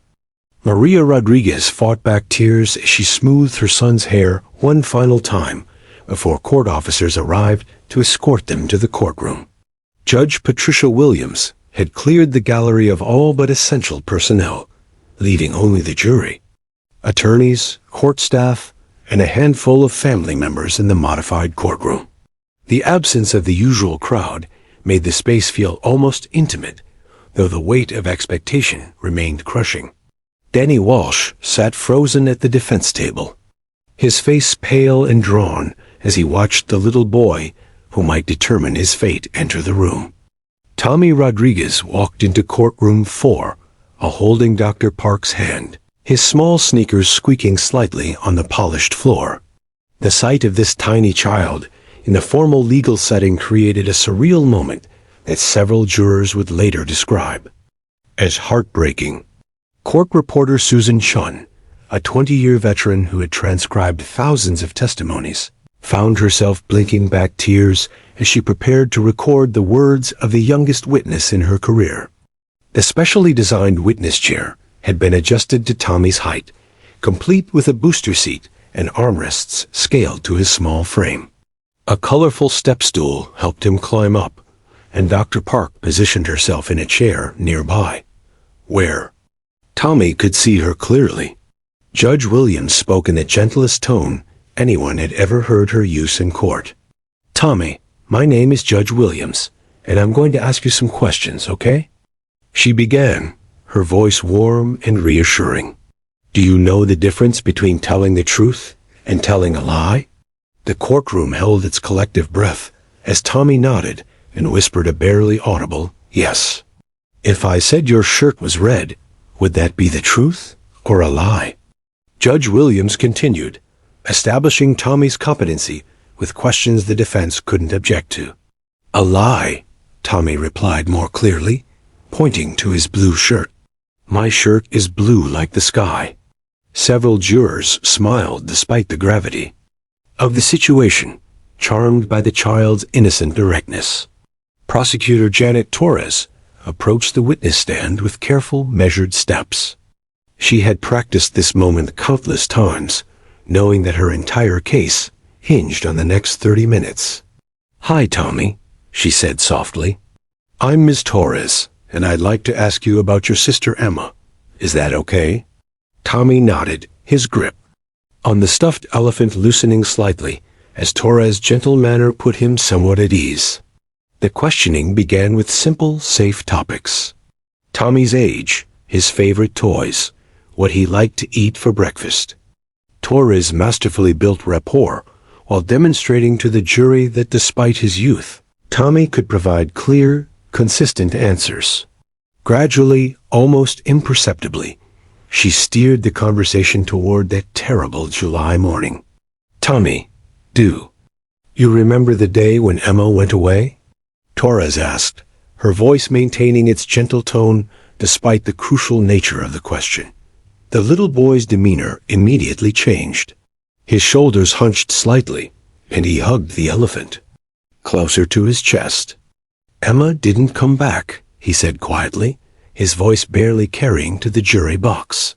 Speaker 1: Maria Rodriguez fought back tears as she smoothed her son's hair one final time before court officers arrived to escort them to the courtroom. Judge Patricia Williams had cleared the gallery of all but essential personnel, leaving only the jury, attorneys, court staff, and a handful of family members in the modified courtroom. The absence of the usual crowd made the space feel almost intimate, though the weight of expectation remained crushing. Danny Walsh sat frozen at the defense table, his face pale and drawn as he watched the little boy who might determine his fate enter the room. Tommy Rodriguez walked into courtroom 4, holding Dr. Park's hand, his small sneakers squeaking slightly on the polished floor. The sight of this tiny child in the formal legal setting created a surreal moment that several jurors would later describe as heartbreaking. Court reporter Susan Chun, a 20-year veteran who had transcribed thousands of testimonies, found herself blinking back tears as she prepared to record the words of the youngest witness in her career. The specially designed witness chair had been adjusted to Tommy's height, complete with a booster seat and armrests scaled to his small frame. A colorful step stool helped him climb up, and Dr. Park positioned herself in a chair nearby, where Tommy could see her clearly. Judge Williams spoke in the gentlest tone anyone had ever heard her use in court. "Tommy, my name is Judge Williams, and I'm going to ask you some questions, okay?" She began, her voice warm and reassuring. "Do you know the difference between telling the truth and telling a lie?" The courtroom held its collective breath as Tommy nodded and whispered a barely audible yes. "If I said your shirt was red, would that be the truth or a lie?" Judge Williams continued, establishing Tommy's competency with questions the defense couldn't object to. "A lie," Tommy replied more clearly, pointing to his blue shirt. "My shirt is blue like the sky." Several jurors smiled despite the gravity of the situation, charmed by the child's innocent directness. Prosecutor Janet Torres approached the witness stand with careful, measured steps. She had practiced this moment countless times, knowing that her entire case hinged on the next 30 minutes. "Hi, Tommy," she said softly. "I'm Ms. Torres, and I'd like to ask you about your sister Emma. Is that okay?" Tommy nodded, his grip on the stuffed elephant loosening slightly as Torres' gentle manner put him somewhat at ease. The questioning began with simple, safe topics. Tommy's age, his favorite toys, what he liked to eat for breakfast. Torres masterfully built rapport while demonstrating to the jury that despite his youth, Tommy could provide clear, consistent answers. Gradually, almost imperceptibly, she steered the conversation toward that terrible July morning. "Tommy, do you remember the day when Emma went away?" Torres asked, her voice maintaining its gentle tone despite the crucial nature of the question. The little boy's demeanor immediately changed. His shoulders hunched slightly, and he hugged the elephant closer to his chest. "Emma didn't come back," he said quietly, his voice barely carrying to the jury box.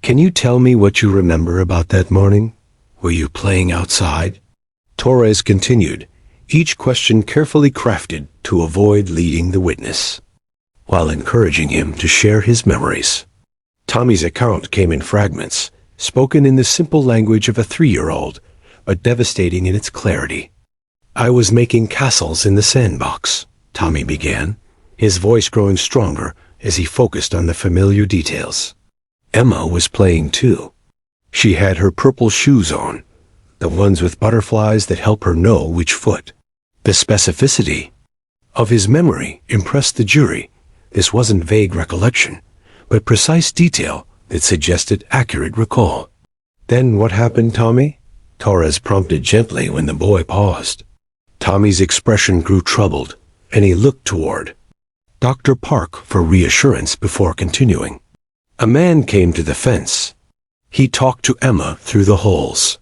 Speaker 1: "Can you tell me what you remember about that morning? Were you playing outside?" Torres continued, each question carefully crafted to avoid leading the witness, while encouraging him to share his memories. Tommy's account came in fragments, spoken in the simple language of a 3-year-old, but devastating in its clarity. "I was making castles in the sandbox," Tommy began, his voice growing stronger as he focused on the familiar details. "Emma was playing too. She had her purple shoes on, the ones with butterflies that help her know which foot." The specificity of his memory impressed the jury. This wasn't vague recollection, but precise detail that suggested accurate recall. "Then what happened, Tommy?" Torres prompted gently when the boy paused. Tommy's expression grew troubled, and he looked toward Dr. Park for reassurance before continuing. "A man came to the fence. He talked to Emma through the holes."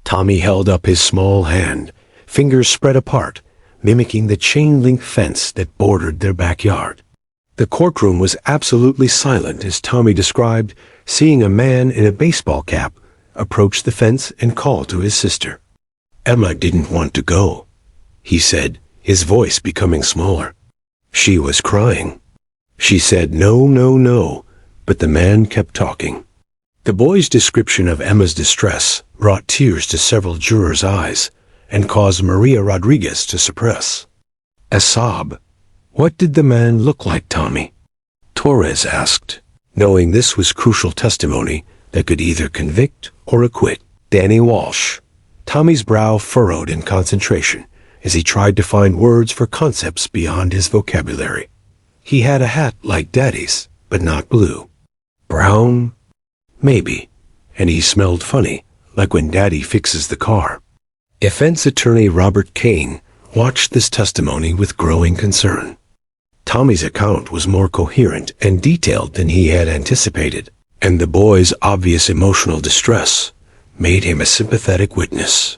Speaker 1: Tommy held up his small hand, fingers spread apart, mimicking the chain-link fence that bordered their backyard. The courtroom was absolutely silent as Tommy described seeing a man in a baseball cap approach the fence and call to his sister. "Emma didn't want to go," he said, his voice becoming smaller. "She was crying. She said no, no, no," but the man kept talking. The boy's description of Emma's distress brought tears to several jurors' eyes and caused Maria Rodriguez to suppress a sob. "What did the man look like, Tommy?" Torres asked, knowing this was crucial testimony that could either convict or acquit. Danny Walsh. Tommy's brow furrowed in concentration as he tried to find words for concepts beyond his vocabulary. He had a hat like Daddy's, but not blue. Brown? Maybe. And he smelled funny, like when Daddy fixes the car. Defense attorney Robert Kane watched this testimony with growing concern. Tommy's account was more coherent and detailed than he had anticipated, and the boy's obvious emotional distress made him a sympathetic witness.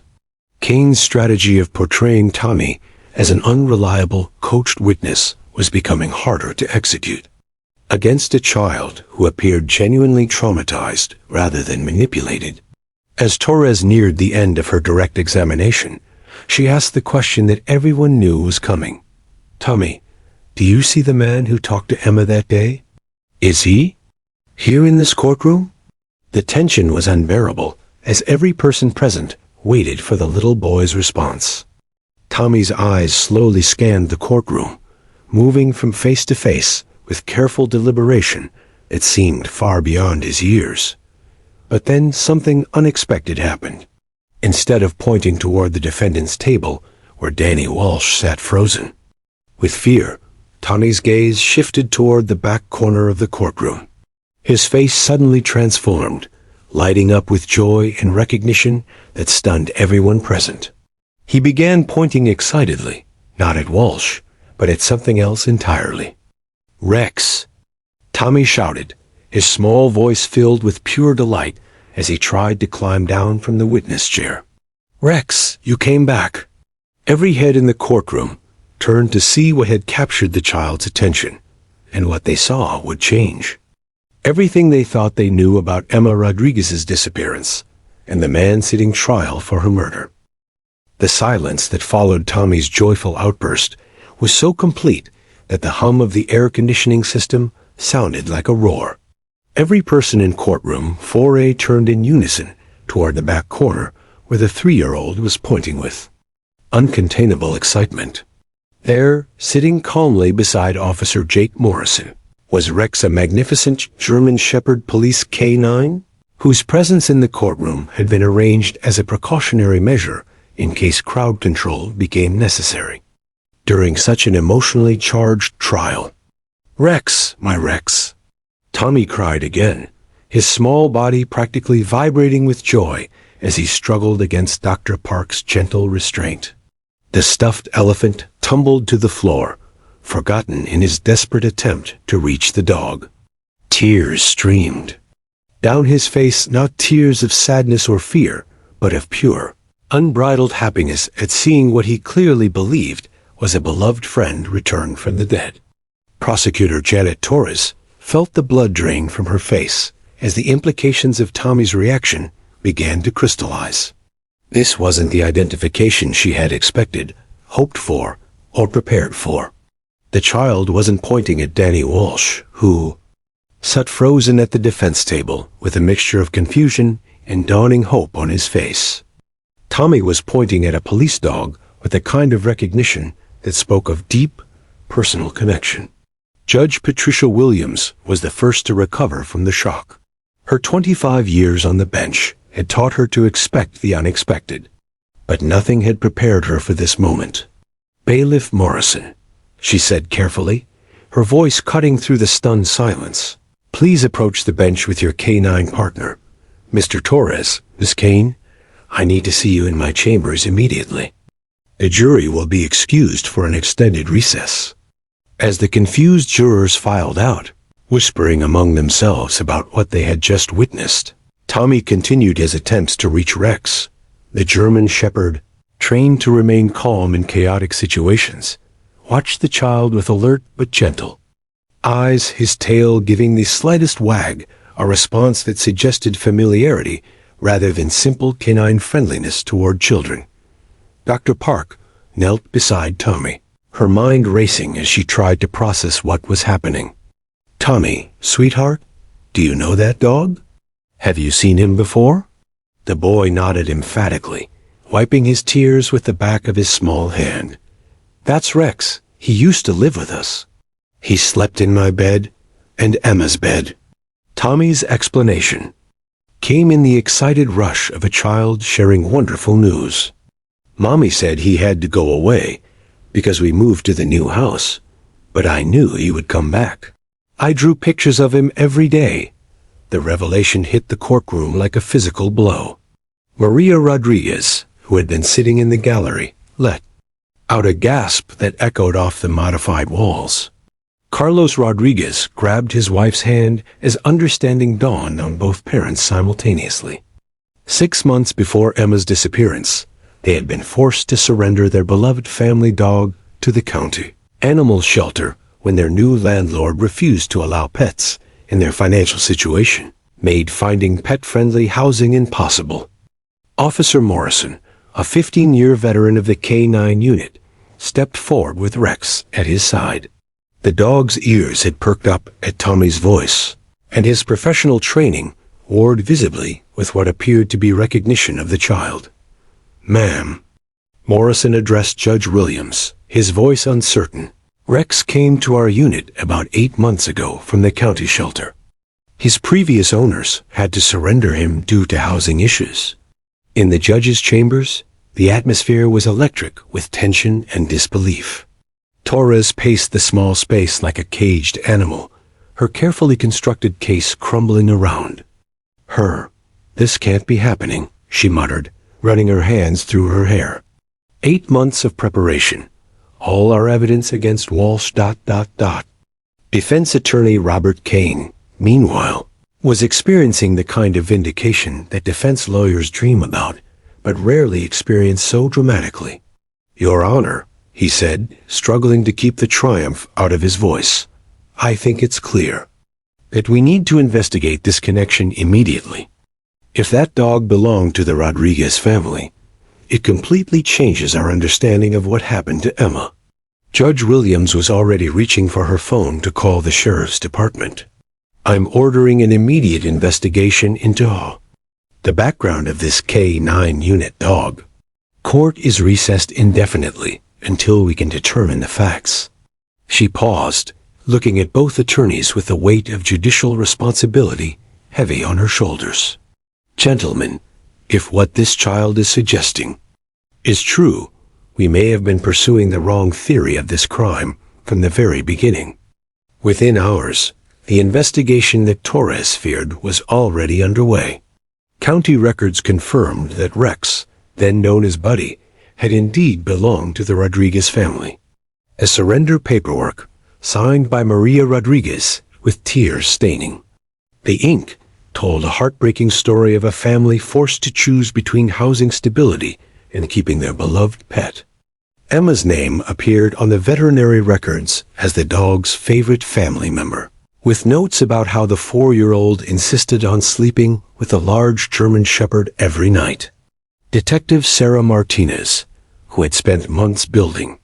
Speaker 1: Kane's strategy of portraying Tommy as an unreliable, coached witness was becoming harder to execute. Against a child who appeared genuinely traumatized rather than manipulated. As Torres neared the end of her direct examination, she asked the question that everyone knew was coming. "Tommy, do you see the man who talked to Emma that day? Is he here in this courtroom?" The tension was unbearable as every person present waited for the little boy's response. Tommy's eyes slowly scanned the courtroom, moving from face to face with careful deliberation that seemed far beyond his years. But then something unexpected happened. Instead of pointing toward the defendant's table, where Danny Walsh sat frozen with fear, Tommy's gaze shifted toward the back corner of the courtroom. His face suddenly transformed, lighting up with joy and recognition that stunned everyone present. He began pointing excitedly, not at Walsh, but at something else entirely. "Rex!" Tommy shouted, his small voice filled with pure delight as he tried to climb down from the witness chair. "Rex, you came back!" Every head in the courtroom turned to see what had captured the child's attention, and what they saw would change. Everything they thought they knew about Emma Rodriguez's disappearance, and the man sitting trial for her murder. The silence that followed Tommy's joyful outburst was so complete that the hum of the air conditioning system sounded like a roar. Every person in courtroom 4A turned in unison toward the back corner where the 3-year-old was pointing with uncontainable excitement. There, sitting calmly beside Officer Jake Morrison, was Rex, a magnificent German Shepherd Police K9, whose presence in the courtroom had been arranged as a precautionary measure in case crowd control became necessary during such an emotionally charged trial. "Rex, my Rex!" Tommy cried again, his small body practically vibrating with joy as he struggled against Dr. Park's gentle restraint. The stuffed elephant tumbled to the floor, forgotten in his desperate attempt to reach the dog. Tears streamed down his face, not tears of sadness or fear, but of pure, unbridled happiness at seeing what he clearly believed was a beloved friend returned from the dead. Prosecutor Janet Torres felt the blood drain from her face as the implications of Tommy's reaction began to crystallize. This wasn't the identification she had expected, hoped for, or prepared for. The child wasn't pointing at Danny Walsh, who sat frozen at the defense table with a mixture of confusion and dawning hope on his face. Tommy was pointing at a police dog with a kind of recognition that spoke of deep, personal connection. Judge Patricia Williams was the first to recover from the shock. Her 25 years on the bench had taught her to expect the unexpected, but nothing had prepared her for this moment. "Bailiff Morrison," she said carefully, her voice cutting through the stunned silence. "Please approach the bench with your K9 partner. Mr. Torres, Miss Kane, I need to see you in my chambers immediately. The jury will be excused for an extended recess." As the confused jurors filed out, whispering among themselves about what they had just witnessed, Tommy continued his attempts to reach Rex, the German Shepherd trained to remain calm in chaotic situations, watched the child with alert but gentle eyes, his tail giving the slightest wag, a response that suggested familiarity rather than simple canine friendliness toward children. Dr. Park knelt beside Tommy, her mind racing as she tried to process what was happening. "Tommy, sweetheart, do you know that dog? Have you seen him before?" The boy nodded emphatically, wiping his tears with the back of his small hand. "That's Rex. He used to live with us. He slept in my bed and Emma's bed." Tommy's explanation came in the excited rush of a child sharing wonderful news. "Mommy said he had to go away because we moved to the new house, but I knew he would come back. I drew pictures of him every day." The revelation hit the courtroom like a physical blow. Maria Rodriguez, who had been sitting in the gallery, let out a gasp that echoed off the modified walls. Carlos Rodriguez grabbed his wife's hand as understanding dawned on both parents simultaneously. 6 months before Emma's disappearance, they had been forced to surrender their beloved family dog to the county animal shelter when their new landlord refused to allow pets in their financial situation, made finding pet-friendly housing impossible. Officer Morrison, a 15-year veteran of the K-9 unit, stepped forward with Rex at his side. The dog's ears had perked up at Tommy's voice, and his professional training warred visibly with what appeared to be recognition of the child. "Ma'am," Morrison addressed Judge Williams, his voice uncertain. "Rex came to our unit about 8 months ago from the county shelter. His previous owners had to surrender him due to housing issues." In the judge's chambers, the atmosphere was electric with tension and disbelief. Torres paced the small space like a caged animal, her carefully constructed case crumbling around her. "This can't be happening," she muttered, running her hands through her hair. 8 months of preparation. All our evidence against Walsh... Defense attorney Robert Kane, meanwhile, was experiencing the kind of vindication that defense lawyers dream about, but rarely experience so dramatically. "Your Honor," he said, struggling to keep the triumph out of his voice, "I think it's clear that we need to investigate this connection immediately. If that dog belonged to the Rodriguez family, it completely changes our understanding of what happened to Emma." Judge Williams was already reaching for her phone to call the sheriff's department. "I'm ordering an immediate investigation into the background of this K-9 unit dog. Court is recessed indefinitely until we can determine the facts." She paused, looking at both attorneys with the weight of judicial responsibility heavy on her shoulders. "Gentlemen, if what this child is suggesting is true, we may have been pursuing the wrong theory of this crime from the very beginning." Within hours, the investigation that Torres feared was already underway. County records confirmed that Rex, then known as Buddy, had indeed belonged to the Rodriguez family. A surrender paperwork, signed by Maria Rodriguez, with tears staining the ink, told a heartbreaking story of a family forced to choose between housing stability and keeping their beloved pet. Emma's name appeared on the veterinary records as the dog's favorite family member, with notes about how the 4-year-old insisted on sleeping with a large German Shepherd every night. Detective Sarah Martinez, who had spent months building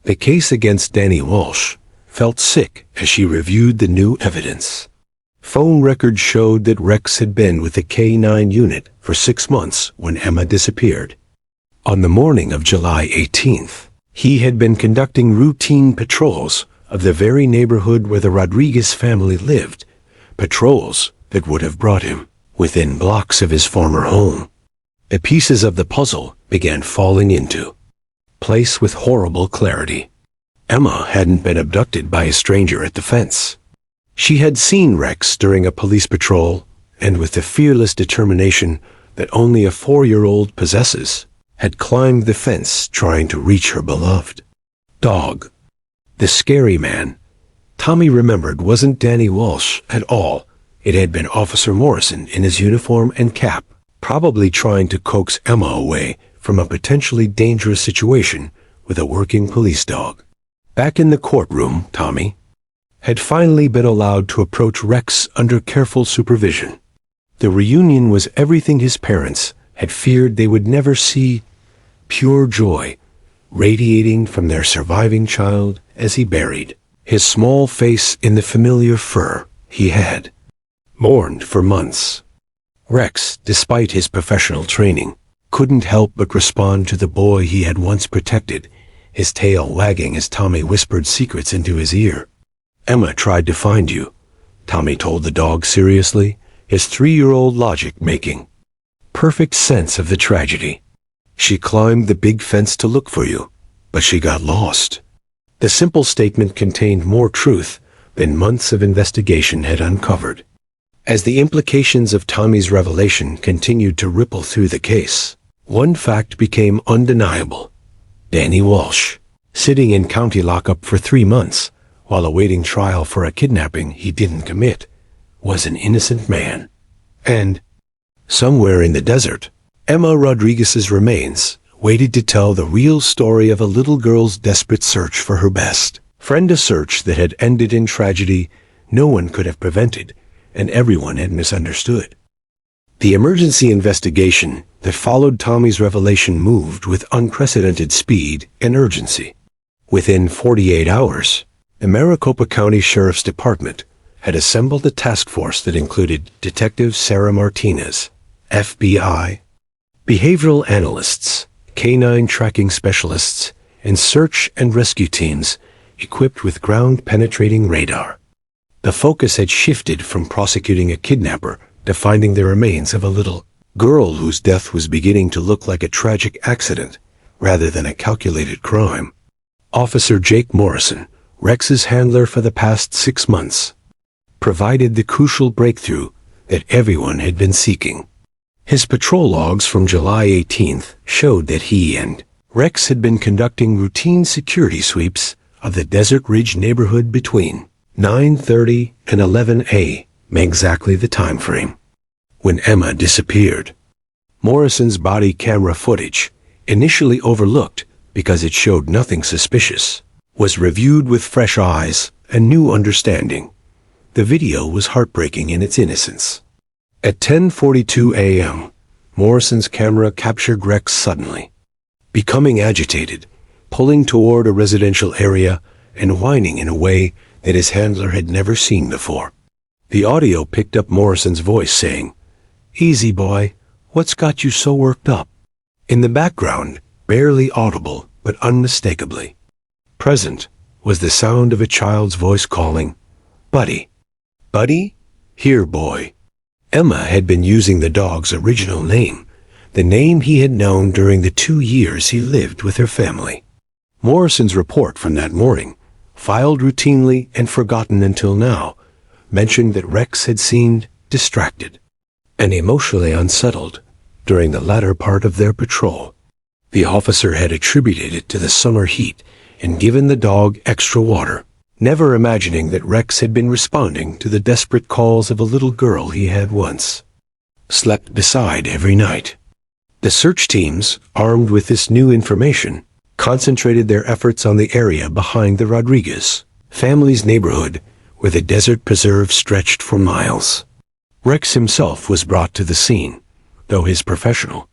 Speaker 1: the case against Danny Walsh, felt sick as she reviewed the new evidence. Phone records showed that Rex had been with the K-9 unit for 6 months when Emma disappeared. On the morning of July 18th, he had been conducting routine patrols of the very neighborhood where the Rodriguez family lived, patrols that would have brought him within blocks of his former home. The pieces of the puzzle began falling into place with horrible clarity. Emma hadn't been abducted by a stranger at the fence. She had seen Rex during a police patrol, and with the fearless determination that only a 4-year-old possesses, had climbed the fence trying to reach her beloved dog. The scary man, Tommy remembered, wasn't Danny Walsh at all. It had been Officer Morrison in his uniform and cap, probably trying to coax Emma away from a potentially dangerous situation with a working police dog. Back in the courtroom, Tommy had finally been allowed to approach Rex under careful supervision. The reunion was everything his parents had feared they would never see: pure joy radiating from their surviving child as he buried his small face in the familiar fur he had mourned for months. Rex, despite his professional training, couldn't help but respond to the boy he had once protected, his tail wagging as Tommy whispered secrets into his ear. "Emma tried to find you," Tommy told the dog seriously, his 3-year-old logic making perfect sense of the tragedy. "She climbed the big fence to look for you, but she got lost." The simple statement contained more truth than months of investigation had uncovered. As the implications of Tommy's revelation continued to ripple through the case, one fact became undeniable. Danny Walsh, sitting in county lockup for 3 months while awaiting trial for a kidnapping he didn't commit, was an innocent man. And somewhere in the desert, Emma Rodriguez's remains waited to tell the real story of a little girl's desperate search for her best friend, a search that had ended in tragedy no one could have prevented and everyone had misunderstood. The emergency investigation that followed Tommy's revelation moved with unprecedented speed and urgency. Within 48 hours, the Maricopa County Sheriff's Department had assembled a task force that included Detective Sarah Martinez, FBI, behavioral analysts, canine tracking specialists, and search and rescue teams equipped with ground-penetrating radar. The focus had shifted from prosecuting a kidnapper to finding the remains of a little girl whose death was beginning to look like a tragic accident rather than a calculated crime. Officer Jake Morrison, Rex's handler for the past 6 months, provided the crucial breakthrough that everyone had been seeking. His patrol logs from July 18th showed that he and Rex had been conducting routine security sweeps of the Desert Ridge neighborhood between 9:30 and 11 a.m., exactly the time frame when Emma disappeared. Morrison's body camera footage, initially overlooked because it showed nothing suspicious, was reviewed with fresh eyes and new understanding. The video was heartbreaking in its innocence. At 10:42 a.m., Morrison's camera captured Rex suddenly, becoming agitated, pulling toward a residential area and whining in a way that his handler had never seen before. The audio picked up Morrison's voice saying, "Easy, boy, what's got you so worked up?" In the background, barely audible but unmistakably present, was the sound of a child's voice calling, "Buddy. Buddy? Here, boy." Emma had been using the dog's original name, the name he had known during the 2 years he lived with her family. Morrison's report from that morning, filed routinely and forgotten until now, mentioned that Rex had seemed distracted and emotionally unsettled during the latter part of their patrol. The officer had attributed it to the summer heat and given the dog extra water, never imagining that Rex had been responding to the desperate calls of a little girl he had once slept beside every night. The search teams, armed with this new information, concentrated their efforts on the area behind the Rodriguez family's neighborhood, where the desert preserve stretched for miles. Rex himself was brought to the scene, though his professional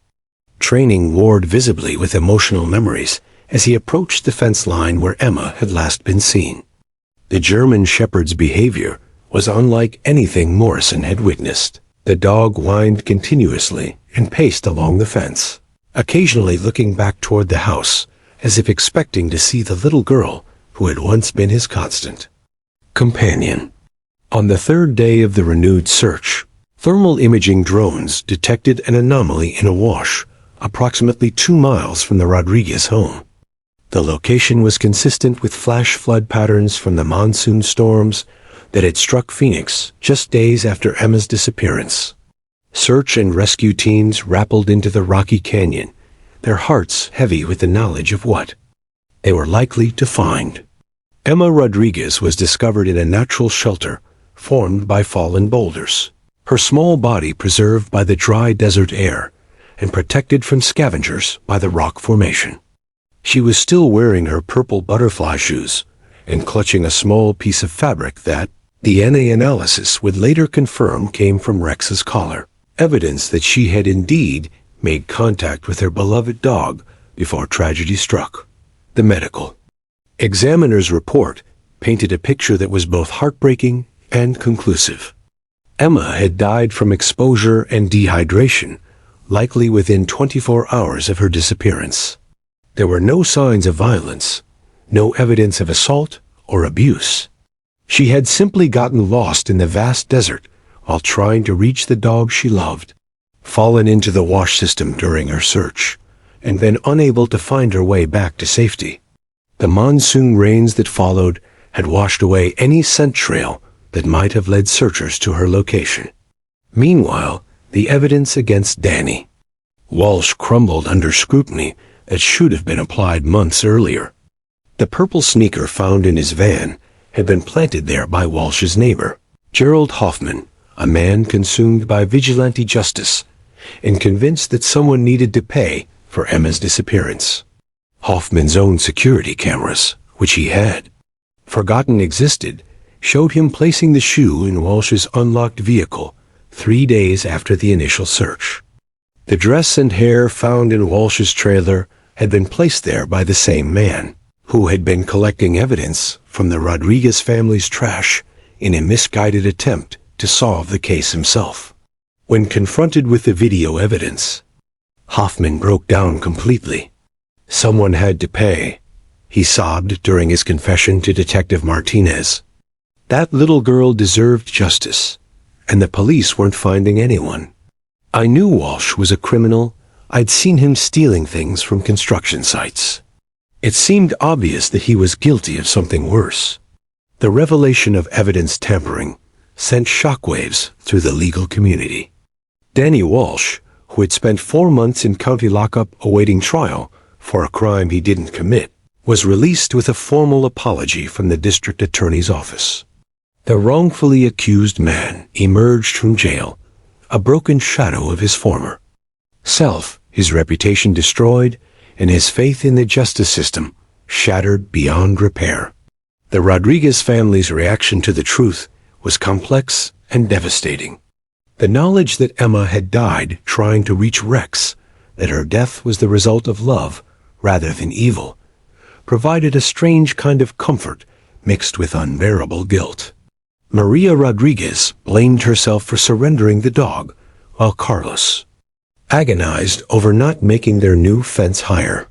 Speaker 1: training warred visibly with emotional memories as he approached the fence line where Emma had last been seen. The German Shepherd's behavior was unlike anything Morrison had witnessed. The dog whined continuously and paced along the fence, occasionally looking back toward the house, as if expecting to see the little girl who had once been his constant companion. On the 3rd day of the renewed search, thermal imaging drones detected an anomaly in a wash approximately 2 miles from the Rodriguez home. The location was consistent with flash flood patterns from the monsoon storms that had struck Phoenix just days after Emma's disappearance. Search and rescue teams rappelled into the rocky canyon, their hearts heavy with the knowledge of what they were likely to find. Emma Rodriguez was discovered in a natural shelter formed by fallen boulders, her small body preserved by the dry desert air, and protected from scavengers by the rock formation. She was still wearing her purple butterfly shoes and clutching a small piece of fabric that DNA analysis would later confirm came from Rex's collar, evidence that she had indeed made contact with her beloved dog before tragedy struck. The medical examiner's report painted a picture that was both heartbreaking and conclusive. Emma had died from exposure and dehydration, likely within 24 hours of her disappearance. There were no signs of violence, no evidence of assault or abuse. She had simply gotten lost in the vast desert while trying to reach the dog she loved, fallen into the wash system during her search, and been unable to find her way back to safety. The monsoon rains that followed had washed away any scent trail that might have led searchers to her location. Meanwhile, the evidence against Danny Walsh crumbled under scrutiny that should have been applied months earlier. The purple sneaker found in his van had been planted there by Walsh's neighbor, Gerald Hoffman, a man consumed by vigilante justice and convinced that someone needed to pay for Emma's disappearance. Hoffman's own security cameras, which he had forgotten existed, showed him placing the shoe in Walsh's unlocked vehicle 3 days after the initial search. The dress and hair found in Walsh's trailer had been placed there by the same man, who had been collecting evidence from the Rodriguez family's trash in a misguided attempt to solve the case himself. When confronted with the video evidence, Hoffman broke down completely. Someone had to pay, he sobbed during his confession to Detective Martinez. That little girl deserved justice, and the police weren't finding anyone. I knew Walsh was a criminal. I'd seen him stealing things from construction sites. It seemed obvious that he was guilty of something worse. The revelation of evidence tampering sent shockwaves through the legal community. Danny Walsh, who had spent 4 months in county lockup awaiting trial for a crime he didn't commit, was released with a formal apology from the district attorney's office. The wrongfully accused man emerged from jail, a broken shadow of his former self, his reputation destroyed, and his faith in the justice system shattered beyond repair. The Rodriguez family's reaction to the truth was complex and devastating. The knowledge that Emma had died trying to reach Rex, that her death was the result of love rather than evil, provided a strange kind of comfort mixed with unbearable guilt. Maria Rodriguez blamed herself for surrendering the dog, while Carlos agonized over not making their new fence higher.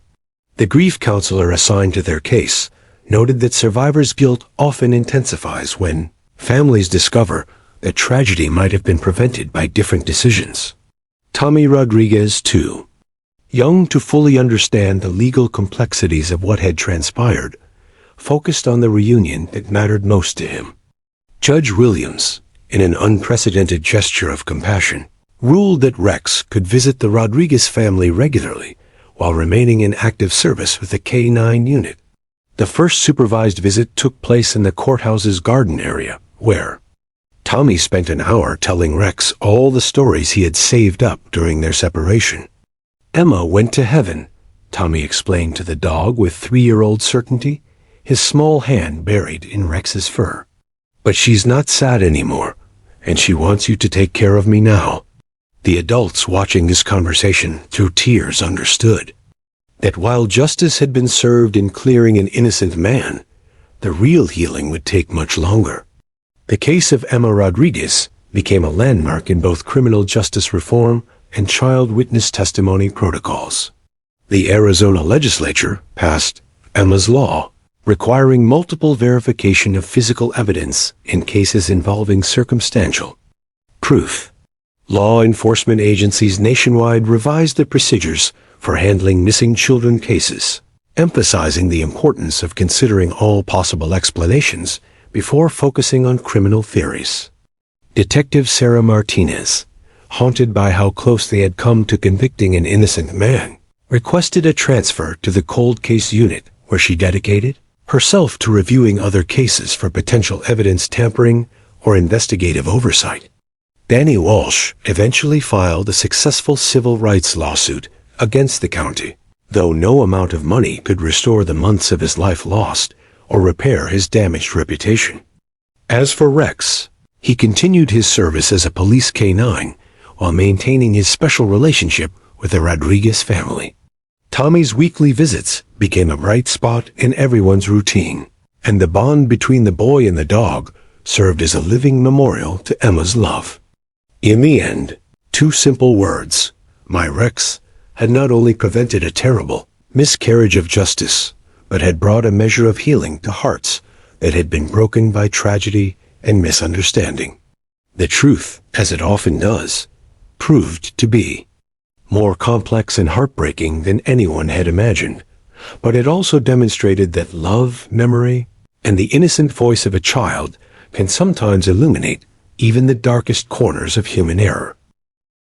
Speaker 1: The grief counselor assigned to their case noted that survivors' guilt often intensifies when families discover that tragedy might have been prevented by different decisions. Tommy Rodriguez, too, young to fully understand the legal complexities of what had transpired, focused on the reunion that mattered most to him. Judge Williams, in an unprecedented gesture of compassion, ruled that Rex could visit the Rodriguez family regularly while remaining in active service with the K-9 unit. The first supervised visit took place in the courthouse's garden area, where Tommy spent an hour telling Rex all the stories he had saved up during their separation. Emma went to heaven, Tommy explained to the dog with 3-year-old certainty, his small hand buried in Rex's fur. But she's not sad anymore, and she wants you to take care of me now. The adults watching this conversation through tears understood that while justice had been served in clearing an innocent man, the real healing would take much longer. The case of Emma Rodriguez became a landmark in both criminal justice reform and child witness testimony protocols. The Arizona legislature passed Emma's Law, requiring multiple verification of physical evidence in cases involving circumstantial proof. Law enforcement agencies nationwide revised the procedures for handling missing children cases, emphasizing the importance of considering all possible explanations before focusing on criminal theories. Detective Sarah Martinez, haunted by how close they had come to convicting an innocent man, requested a transfer to the cold case unit where she dedicated herself to reviewing other cases for potential evidence tampering or investigative oversight. Danny Walsh eventually filed a successful civil rights lawsuit against the county, though no amount of money could restore the months of his life lost or repair his damaged reputation. As for Rex, he continued his service as a police K-9 while maintaining his special relationship with the Rodriguez family. Tommy's weekly visits became a bright spot in everyone's routine, and the bond between the boy and the dog served as a living memorial to Emma's love. In the end, two simple words, "My Rex," had not only prevented a terrible miscarriage of justice, but had brought a measure of healing to hearts that had been broken by tragedy and misunderstanding. The truth, as it often does, proved to be more complex and heartbreaking than anyone had imagined, but it also demonstrated that love, memory, and the innocent voice of a child can sometimes illuminate even the darkest corners of human error.